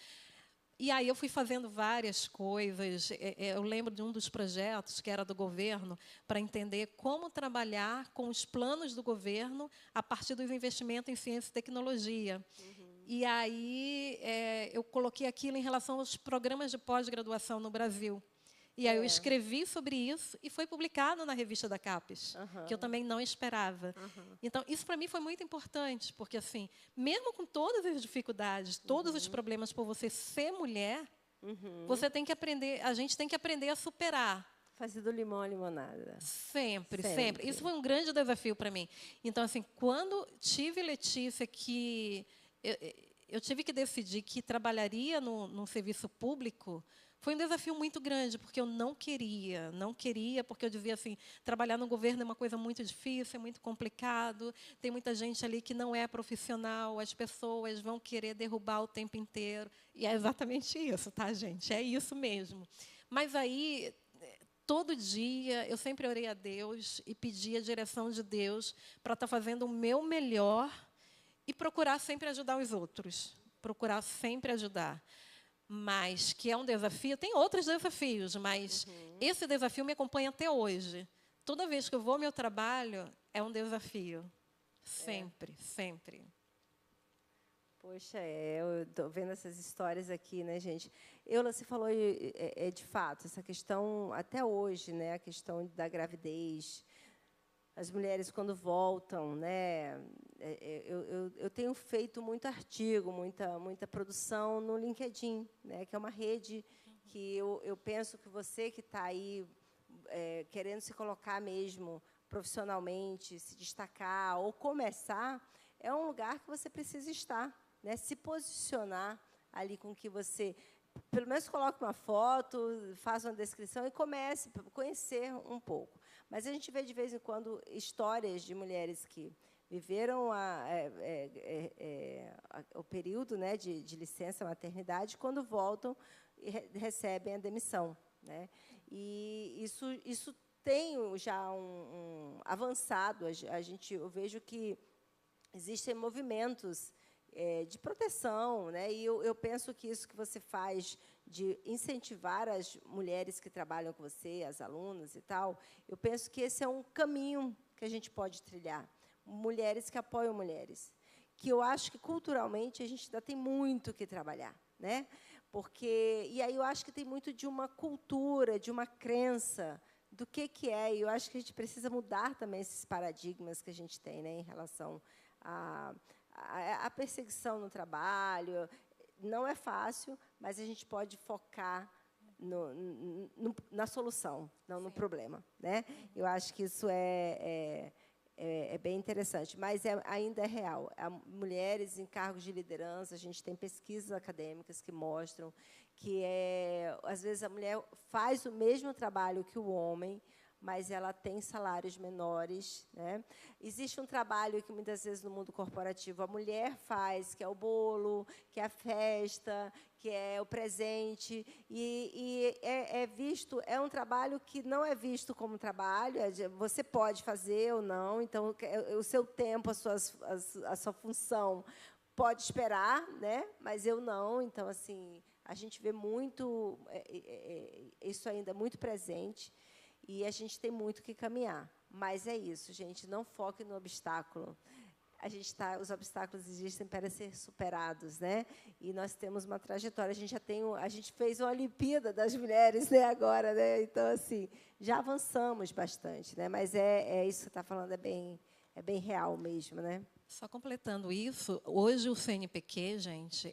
E aí eu fui fazendo várias coisas. Eu lembro de um dos projetos, que era do governo, para entender como trabalhar com os planos do governo a partir dos investimentos em ciência e tecnologia. E aí eu coloquei aquilo em relação aos programas de pós-graduação no Brasil. E aí eu escrevi sobre isso e foi publicado na revista da CAPES, que eu também não esperava. Então, isso para mim foi muito importante, porque assim, mesmo com todas as dificuldades, todos os problemas por você ser mulher, você tem que aprender, a gente tem que aprender a superar. Fazer do limão a limonada. Sempre, sempre. Isso foi um grande desafio para mim. Então, assim, quando tive Letícia, que eu tive que decidir que trabalharia no serviço público, foi um desafio muito grande, porque eu não queria, porque eu dizia assim, trabalhar no governo é uma coisa muito difícil, é muito complicado, tem muita gente ali que não é profissional, as pessoas vão querer derrubar o tempo inteiro. E é exatamente isso, tá, gente? É isso mesmo. Mas aí, todo dia, eu sempre orei a Deus e pedi a direção de Deus para estar fazendo o meu melhor e procurar sempre ajudar os outros, procurar sempre ajudar. mas que é um desafio. Tem outros desafios, mas esse desafio me acompanha até hoje. Toda vez que eu vou ao meu trabalho, é um desafio. Sempre, sempre. Poxa, eu estou vendo essas histórias aqui, né, gente? Você falou, de fato, essa questão, até hoje, né, a questão da gravidez, as mulheres quando voltam, né? Eu tenho feito muito artigo, muita produção no LinkedIn, né, que é uma rede que eu penso que você que está aí querendo se colocar mesmo profissionalmente, se destacar ou começar, é um lugar que você precisa estar, né? Se posicionar ali com que você, pelo menos, coloque uma foto, faça uma descrição e comece a conhecer um pouco. Mas a gente vê, de vez em quando, histórias de mulheres que viveram o período, né, de licença maternidade, quando voltam, recebem a demissão, né? E isso tem já avançado. Eu vejo que existem movimentos de proteção, né? E eu penso que isso que você faz de incentivar as mulheres que trabalham com você, as alunas e tal, eu penso que esse é um caminho que a gente pode trilhar. Mulheres que apoiam mulheres. Que eu acho que, culturalmente, a gente ainda tem muito que trabalhar, né? E aí eu acho que tem muito de uma cultura, de uma crença do que é. E eu acho que a gente precisa mudar também esses paradigmas que a gente tem, né, em relação à perseguição no trabalho. Não é fácil, mas a gente pode focar na solução, não no problema, né? Eu acho que isso é bem interessante, mas ainda é real. Mulheres em cargos de liderança, a gente tem pesquisas acadêmicas que mostram que, às vezes, a mulher faz o mesmo trabalho que o homem, mas ela tem salários menores, né? Existe um trabalho que, muitas vezes, no mundo corporativo, a mulher faz, que é o bolo, que é a festa, que é o presente, e é um trabalho que não é visto como trabalho. Você pode fazer ou não, então, o seu tempo, a sua função pode esperar, né? Mas eu não. Então, assim, a gente vê muito isso ainda muito presente. E a gente tem muito que caminhar. Mas é isso, gente, não foque no obstáculo. Os obstáculos existem para ser superados, né? E nós temos uma trajetória. A gente fez uma Olimpíada das Mulheres, né, agora, né? Então, assim, já avançamos bastante, né? Mas isso que você está falando, é bem real mesmo, né? Só completando isso, hoje o CNPq, gente,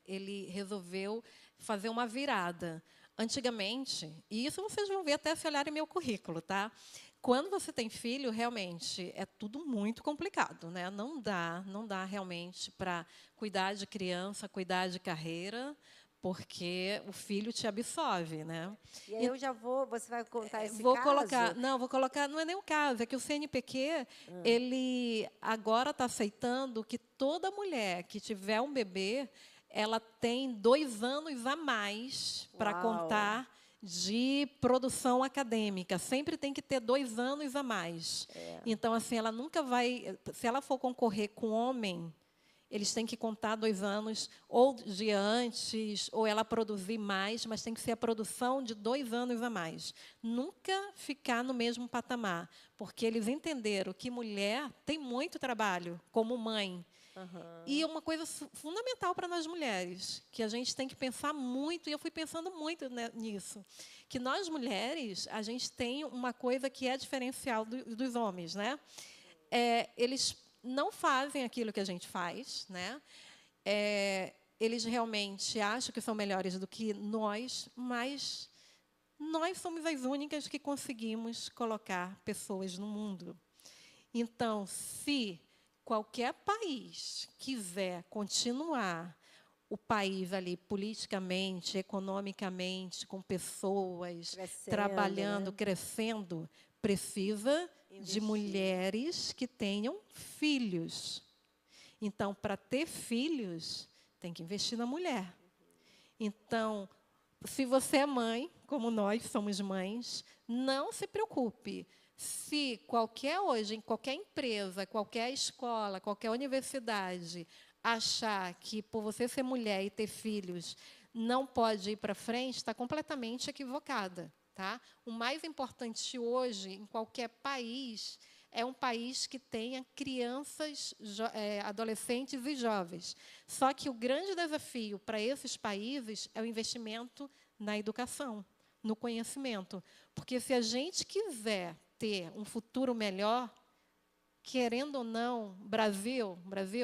ele resolveu fazer uma virada. Antigamente, e isso vocês vão ver até se olharem meu currículo, tá? Quando você tem filho, realmente, é tudo muito complicado, né? Não dá realmente para cuidar de criança, cuidar de carreira, porque o filho te absorve, né? E aí você vai contar esse vou caso? Vou colocar, não é nem o caso, é que o CNPq, ele agora está aceitando que toda mulher que tiver um bebê, ela tem 2 anos a mais para contar de produção acadêmica. Sempre tem que ter 2 anos a mais. Então, assim, ela nunca vai... Se ela for concorrer com homem, eles têm que contar 2 anos, ou de antes, ou ela produzir mais, mas tem que ser a produção de 2 anos a mais. Nunca ficar no mesmo patamar, porque eles entenderam que mulher tem muito trabalho, como mãe. E uma coisa fundamental para nós mulheres, que a gente tem que pensar muito, e eu fui pensando muito nisso, que nós mulheres, a gente tem uma coisa que é diferencial dos homens, né? Eles não fazem aquilo que a gente faz, né? Eles realmente acham que são melhores do que nós, mas nós somos as únicas que conseguimos colocar pessoas no mundo. Então, se qualquer país quiser continuar o país ali politicamente, economicamente, com pessoas crescendo, trabalhando, né? Crescendo, precisa de mulheres que tenham filhos. Então, para ter filhos, tem que investir na mulher. Então, se você é mãe, como nós somos mães, não se preocupe. Se hoje, em qualquer empresa, qualquer escola, qualquer universidade, achar que, por você ser mulher e ter filhos, não pode ir para frente, está completamente equivocada. Tá? O mais importante hoje, em qualquer país, é um país que tenha crianças, adolescentes e jovens. Só que o grande desafio para esses países é o investimento na educação, no conhecimento. Porque se a gente quiser ter um futuro melhor, querendo ou não, Brasil,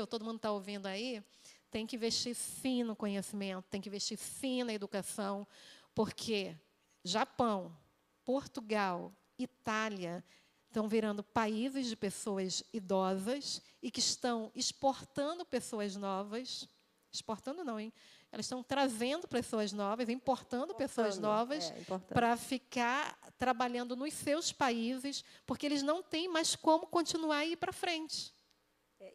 todo mundo está ouvindo aí, tem que investir sim no conhecimento, tem que investir sim na educação, porque Japão, Portugal, Itália estão virando países de pessoas idosas e que estão exportando pessoas novas. Exportando não, hein? Elas estão trazendo pessoas novas, importando pessoas novas para ficar trabalhando nos seus países, porque eles não têm mais como continuar a ir para frente.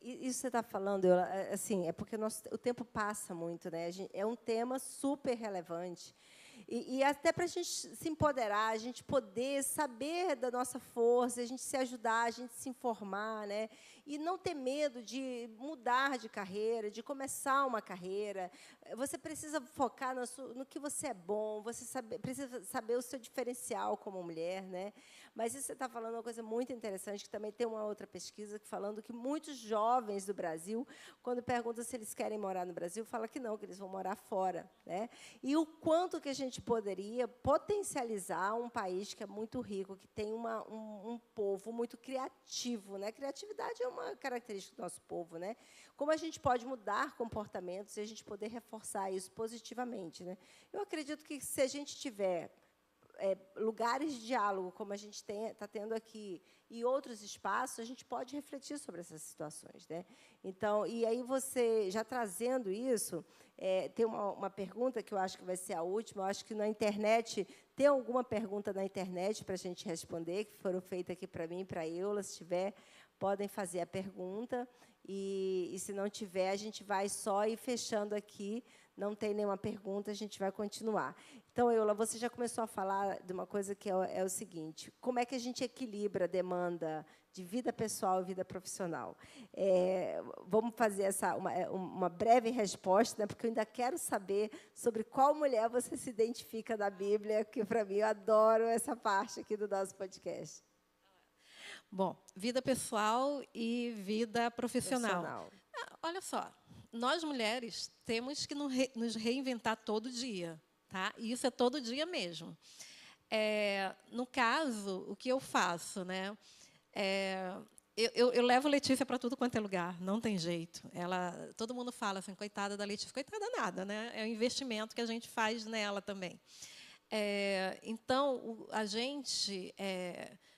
Isso você está falando, assim, é porque o tempo passa muito, né? É um tema super relevante. E até para a gente se empoderar, a gente poder saber da nossa força, a gente se ajudar, a gente se informar, né? E não ter medo de mudar de carreira, de começar uma carreira. Você precisa focar no que você é bom, precisa saber o seu diferencial como mulher, né? Mas isso você está falando uma coisa muito interessante, que também tem uma outra pesquisa falando que muitos jovens do Brasil, quando perguntam se eles querem morar no Brasil, falam que não, que eles vão morar fora, né? E o quanto que a gente poderia potencializar um país que é muito rico, que tem um povo muito criativo, né? Criatividade é uma característica do nosso povo, né? Como a gente pode mudar comportamentos e a gente poder reforçar isso positivamente, né? Eu acredito que se a gente tiver lugares de diálogo, como a gente está tendo aqui, e outros espaços, a gente pode refletir sobre essas situações, né? Então, e aí você, já trazendo isso, tem uma pergunta que eu acho que vai ser a última. Eu acho que na internet, tem alguma pergunta na internet para a gente responder, que foram feitas aqui para mim e para a Eula. Se tiver, podem fazer a pergunta. E se não tiver, a gente vai só ir fechando aqui. Não tem nenhuma pergunta, a gente vai continuar. Então, Eula, você já começou a falar de uma coisa que é o seguinte: como é que a gente equilibra a demanda de vida pessoal e vida profissional? Vamos fazer uma breve resposta, né, porque eu ainda quero saber sobre qual mulher você se identifica na Bíblia, que, para mim, eu adoro essa parte aqui do nosso podcast. Bom, vida pessoal e vida profissional. Olha só, nós mulheres temos que nos reinventar todo dia, tá? E isso é todo dia mesmo. No caso, o que eu faço, né? Eu levo a Letícia para tudo quanto é lugar, não tem jeito. Todo mundo fala assim, coitada da Letícia, coitada nada, né? É um investimento que a gente faz nela também. Então, a gente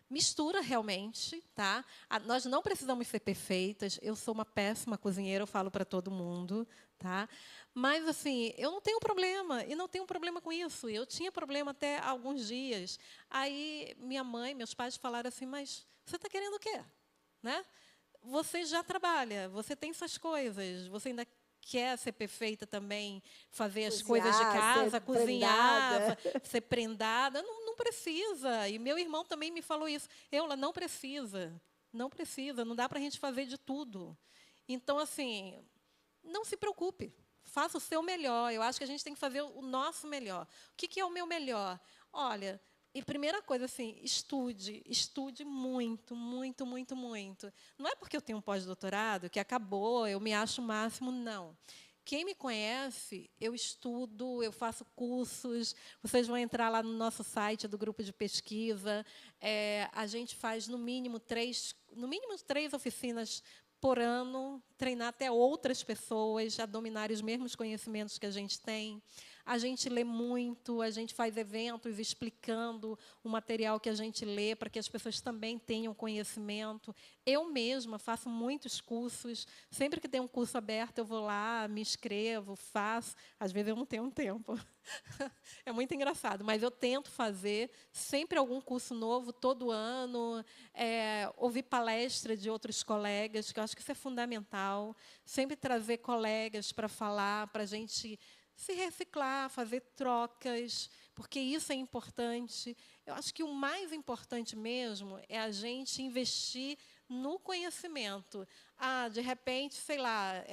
mistura realmente, tá? Nós não precisamos ser perfeitas. Eu sou uma péssima cozinheira, eu falo para todo mundo, tá? Mas, assim, eu não tenho problema, e não tenho problema com isso. Eu tinha problema até há alguns dias. Aí, minha mãe, meus pais falaram assim, mas você está querendo o quê? Né? Você já trabalha, você tem suas coisas, você ainda quer ser perfeita também, fazer as coisas de casa, cozinhar, ser prendada. Não precisa. E meu irmão também me falou isso. Eula, não precisa, não dá para a gente fazer de tudo. Então, assim, não se preocupe, faça o seu melhor. Eu acho que a gente tem que fazer o nosso melhor. O que é o meu melhor? Olha, e primeira coisa, assim, estude muito, muito, muito, muito. Não é porque eu tenho um pós-doutorado que acabou, eu me acho o máximo, não. Quem me conhece, eu estudo, eu faço cursos. Vocês vão entrar lá no nosso site do grupo de pesquisa. A gente faz, no mínimo, três oficinas por ano, treinar até outras pessoas a dominarem os mesmos conhecimentos que a gente tem. A gente lê muito, a gente faz eventos explicando o material que a gente lê, para que as pessoas também tenham conhecimento. Eu mesma faço muitos cursos. Sempre que tem um curso aberto, eu vou lá, me inscrevo, faço. Às vezes eu não tenho tempo. É muito engraçado, mas eu tento fazer sempre algum curso novo, todo ano, ouvir palestra de outros colegas, que eu acho que isso é fundamental. Sempre trazer colegas para falar, para a gente se reciclar, fazer trocas, porque isso é importante. Eu acho que o mais importante mesmo é a gente investir no conhecimento. De repente, sei lá,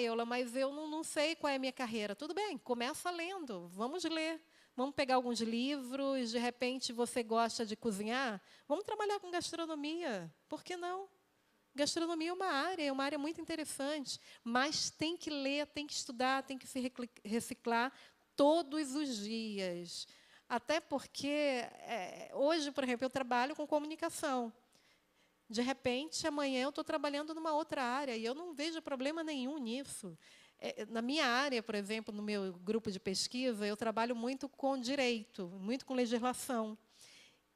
Eula, mas eu não sei qual é a minha carreira. Tudo bem, começa lendo, vamos ler. Vamos pegar alguns livros, de repente você gosta de cozinhar, vamos trabalhar com gastronomia, por que não? Gastronomia é uma área muito interessante, mas tem que ler, tem que estudar, tem que se reciclar todos os dias. Até porque, hoje, por exemplo, eu trabalho com comunicação. De repente, amanhã eu estou trabalhando numa outra área e eu não vejo problema nenhum nisso. Na minha área, por exemplo, no meu grupo de pesquisa, eu trabalho muito com direito, muito com legislação.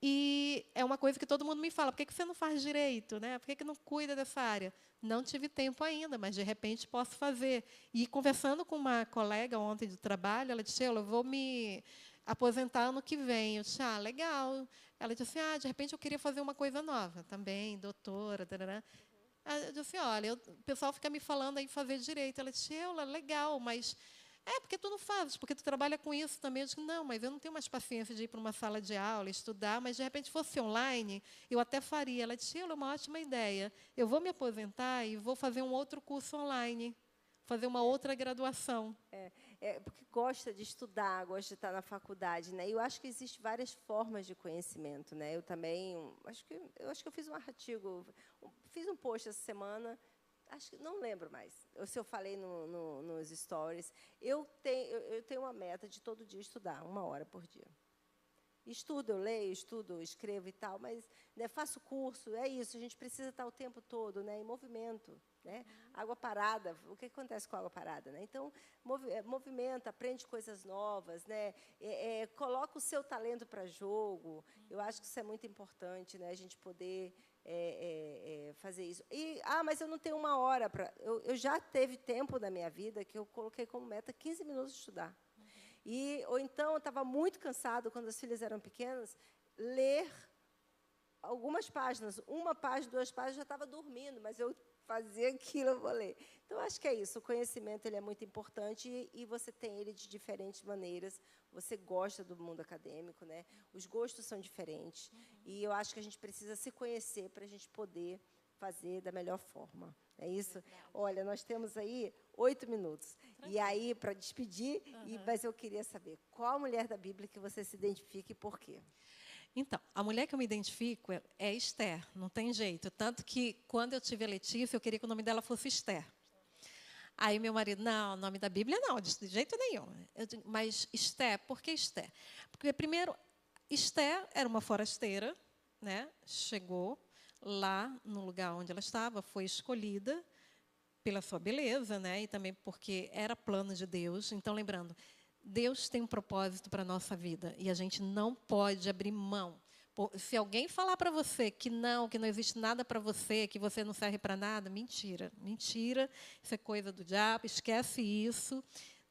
E é uma coisa que todo mundo me fala, por que você não faz direito? Né? Por que não cuida dessa área? Não tive tempo ainda, mas, de repente, posso fazer. E, conversando com uma colega ontem do trabalho, ela disse, eu vou me aposentar ano que vem. Eu disse, legal. Ela disse, de repente, eu queria fazer uma coisa nova também, doutora, tarará. Eu disse, olha, o pessoal fica me falando aí fazer direito. Ela disse, legal, mas porque tu não fazes, porque tu trabalha com isso também. Eu disse, não, mas eu não tenho mais paciência de ir para uma sala de aula, estudar, mas, de repente, fosse online, eu até faria. Ela disse, é uma ótima ideia. Eu vou me aposentar e vou fazer um outro curso online, fazer uma outra graduação. Porque gosta de estudar, gosta de estar na faculdade, né? E eu acho que existem várias formas de conhecimento, né? Eu também, acho que eu fiz um artigo, fiz um post essa semana, acho que não lembro mais, se eu falei nos stories. Eu tenho uma meta de todo dia estudar 1 hora por dia. Estudo, eu leio, escrevo e tal, mas, né, faço curso, é isso, a gente precisa estar o tempo todo, né, em movimento. Né? Água parada, o que acontece com a água parada? Né? Então, movimenta, aprende coisas novas, né? Coloca o seu talento para jogo. Eu acho que isso é muito importante, né? A gente poder fazer isso. Mas eu não tenho 1 hora para... Eu já teve tempo na minha vida que eu coloquei como meta 15 minutos de estudar. Ou então, eu estava muito cansado, quando as filhas eram pequenas, ler algumas páginas. 1 página, 2 páginas, já estava dormindo, mas eu fazer aquilo, eu vou ler. Então, acho que é isso. O conhecimento ele é muito importante e você tem ele de diferentes maneiras. Você gosta do mundo acadêmico, né? Os gostos são diferentes. E eu acho que a gente precisa se conhecer para a gente poder fazer da melhor forma. É isso? Olha, nós temos aí 8 minutos. E aí, para despedir, mas eu queria saber, qual a mulher da Bíblia que você se identifica e por quê? Então, a mulher que eu me identifico é Esther, não tem jeito. Tanto que, quando eu tive a Letícia, eu queria que o nome dela fosse Esther. Aí, meu marido, não, o nome da Bíblia não, de jeito nenhum. Mas Esther, por que Esther? Porque, primeiro, Esther era uma forasteira, né? Chegou lá no lugar onde ela estava, foi escolhida pela sua beleza, né? E também porque era plano de Deus. Então, lembrando, Deus tem um propósito para a nossa vida e a gente não pode abrir mão. Se alguém falar para você que não existe nada para você, que você não serve para nada, mentira. Mentira, isso é coisa do diabo, esquece isso.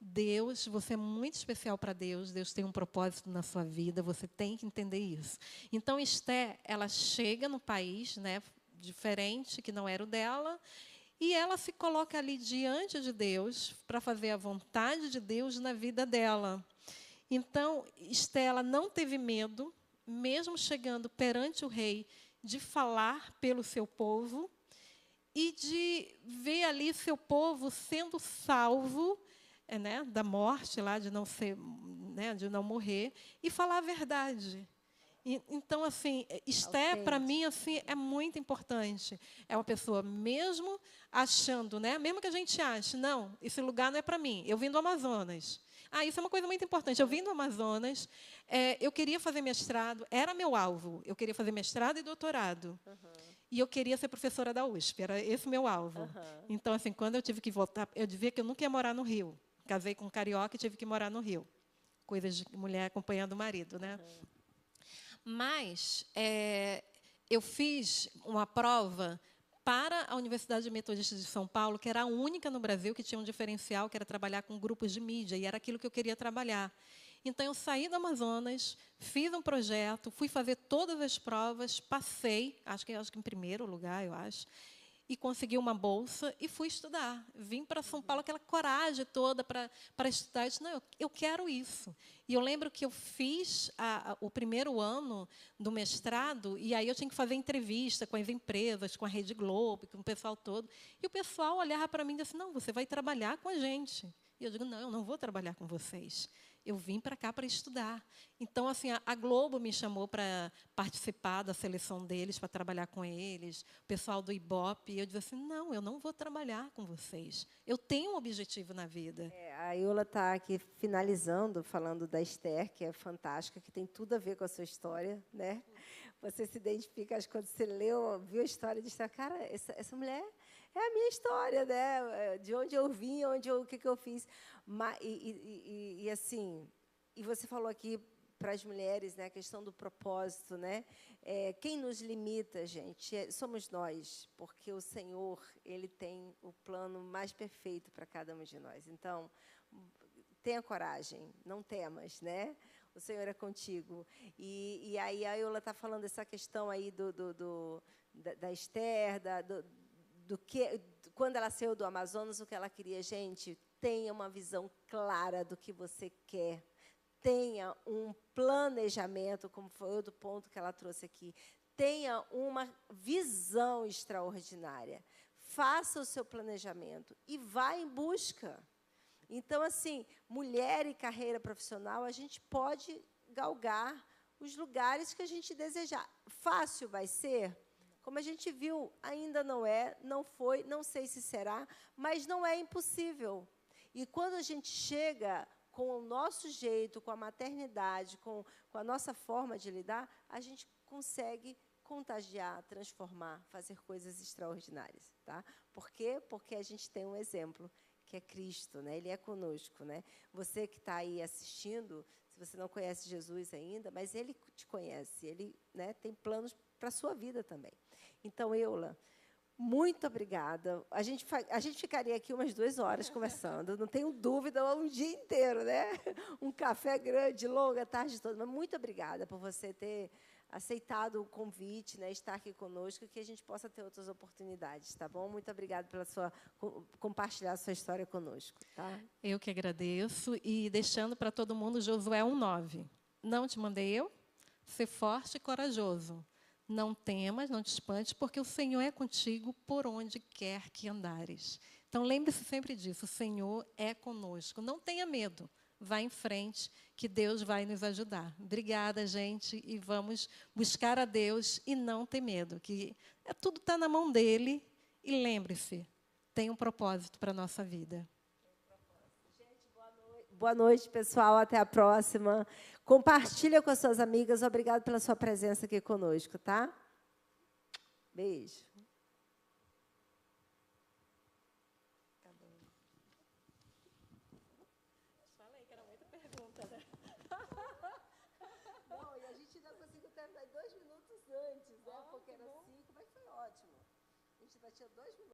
Deus, você é muito especial para Deus, Deus tem um propósito na sua vida, você tem que entender isso. Então, Esther, ela chega no país, né, diferente, que não era o dela, e ela se coloca ali diante de Deus para fazer a vontade de Deus na vida dela. Então, Esther, ela não teve medo, mesmo chegando perante o rei, de falar pelo seu povo e de ver ali seu povo sendo salvo, né, da morte, lá, de não ser, né, de não morrer, e falar a verdade. Então, assim, Esther, para mim, assim, é muito importante. É uma pessoa, mesmo achando, né, mesmo que a gente ache, não, esse lugar não é para mim, eu vim do Amazonas. Isso é uma coisa muito importante. Eu vim do Amazonas, eu queria fazer mestrado, era meu alvo, eu queria fazer mestrado e doutorado. E eu queria ser professora da USP, era esse meu alvo. Então, assim, quando eu tive que voltar, eu dizia que eu nunca ia morar no Rio. Casei com um carioca e tive que morar no Rio. Coisas de mulher acompanhando o marido, né? Mas eu fiz uma prova para a Universidade Metodista de São Paulo, que era a única no Brasil que tinha um diferencial, que era trabalhar com grupos de mídia, e era aquilo que eu queria trabalhar. Então, eu saí do Amazonas, fiz um projeto, fui fazer todas as provas, passei, acho que em primeiro lugar, eu acho. e consegui uma bolsa e fui estudar. Vim para São Paulo, aquela coragem toda para estudar. Eu disse, não, eu quero isso. E eu lembro que eu fiz o primeiro ano do mestrado, e aí eu tinha que fazer entrevista com as empresas, com a Rede Globo, com o pessoal todo. E o pessoal olhava para mim e disse, não, você vai trabalhar com a gente. E eu digo, não, eu não vou trabalhar com vocês. Eu vim para cá para estudar. Então, assim, a Globo me chamou para participar da seleção deles, para trabalhar com eles, o pessoal do Ibope. E eu disse assim, não, eu não vou trabalhar com vocês. Eu tenho um objetivo na vida. A Eula está aqui finalizando, falando da Esther, que é fantástica, que tem tudo a ver com a sua história, né? Você se identifica, acho que quando você viu a história de Esther, cara, essa mulher é a minha história, né? De onde eu vim, o que eu fiz. Assim, e você falou aqui para as mulheres, né, a questão do propósito, né? Quem nos limita, gente, somos nós, porque o Senhor, Ele tem o plano mais perfeito para cada um de nós. Então, tenha coragem, não temas, né? O Senhor é contigo. E aí a Eula está falando dessa questão aí da Esther, quando ela saiu do Amazonas, o que ela queria, gente, tenha uma visão clara do que você quer. Tenha um planejamento, como foi outro ponto que ela trouxe aqui. Tenha uma visão extraordinária. Faça o seu planejamento e vá em busca. Então, assim, mulher e carreira profissional, a gente pode galgar os lugares que a gente desejar. Fácil vai ser? Como a gente viu, ainda não é, não foi, não sei se será, mas não é impossível. E quando a gente chega com o nosso jeito, com a maternidade, com a nossa forma de lidar, a gente consegue contagiar, transformar, fazer coisas extraordinárias. Tá? Por quê? Porque a gente tem um exemplo, que é Cristo, né? Ele é conosco. Né? Você que está aí assistindo, se você não conhece Jesus ainda, mas Ele te conhece, Ele, né, tem planos para a sua vida também. Então, Eula, muito obrigada. A gente ficaria aqui umas 2 horas conversando, não tenho dúvida, um dia inteiro, né? Um café grande, longo, a tarde toda. Mas muito obrigada por você ter aceitado o convite, né? Estar aqui conosco, que a gente possa ter outras oportunidades, tá bom? Muito obrigada pela compartilhar a sua história conosco, tá? Eu que agradeço. E deixando para todo mundo Josué 1:9. Não te mandei eu? Ser forte e corajoso. Não temas, não te espantes, porque o Senhor é contigo por onde quer que andares. Então, lembre-se sempre disso, o Senhor é conosco. Não tenha medo, vá em frente, que Deus vai nos ajudar. Obrigada, gente, e vamos buscar a Deus e não ter medo, que tudo está na mão dEle. E lembre-se, tem um propósito para a nossa vida. Boa noite, pessoal. Até a próxima. Compartilha com as suas amigas. Obrigada pela sua presença aqui conosco, tá? Beijo. Falei que era muita pergunta, né? Não, e a gente ainda conseguiu terminar 2 minutos antes, né? Porque era 5, mas foi ótimo. A gente ainda tinha 2 minutos.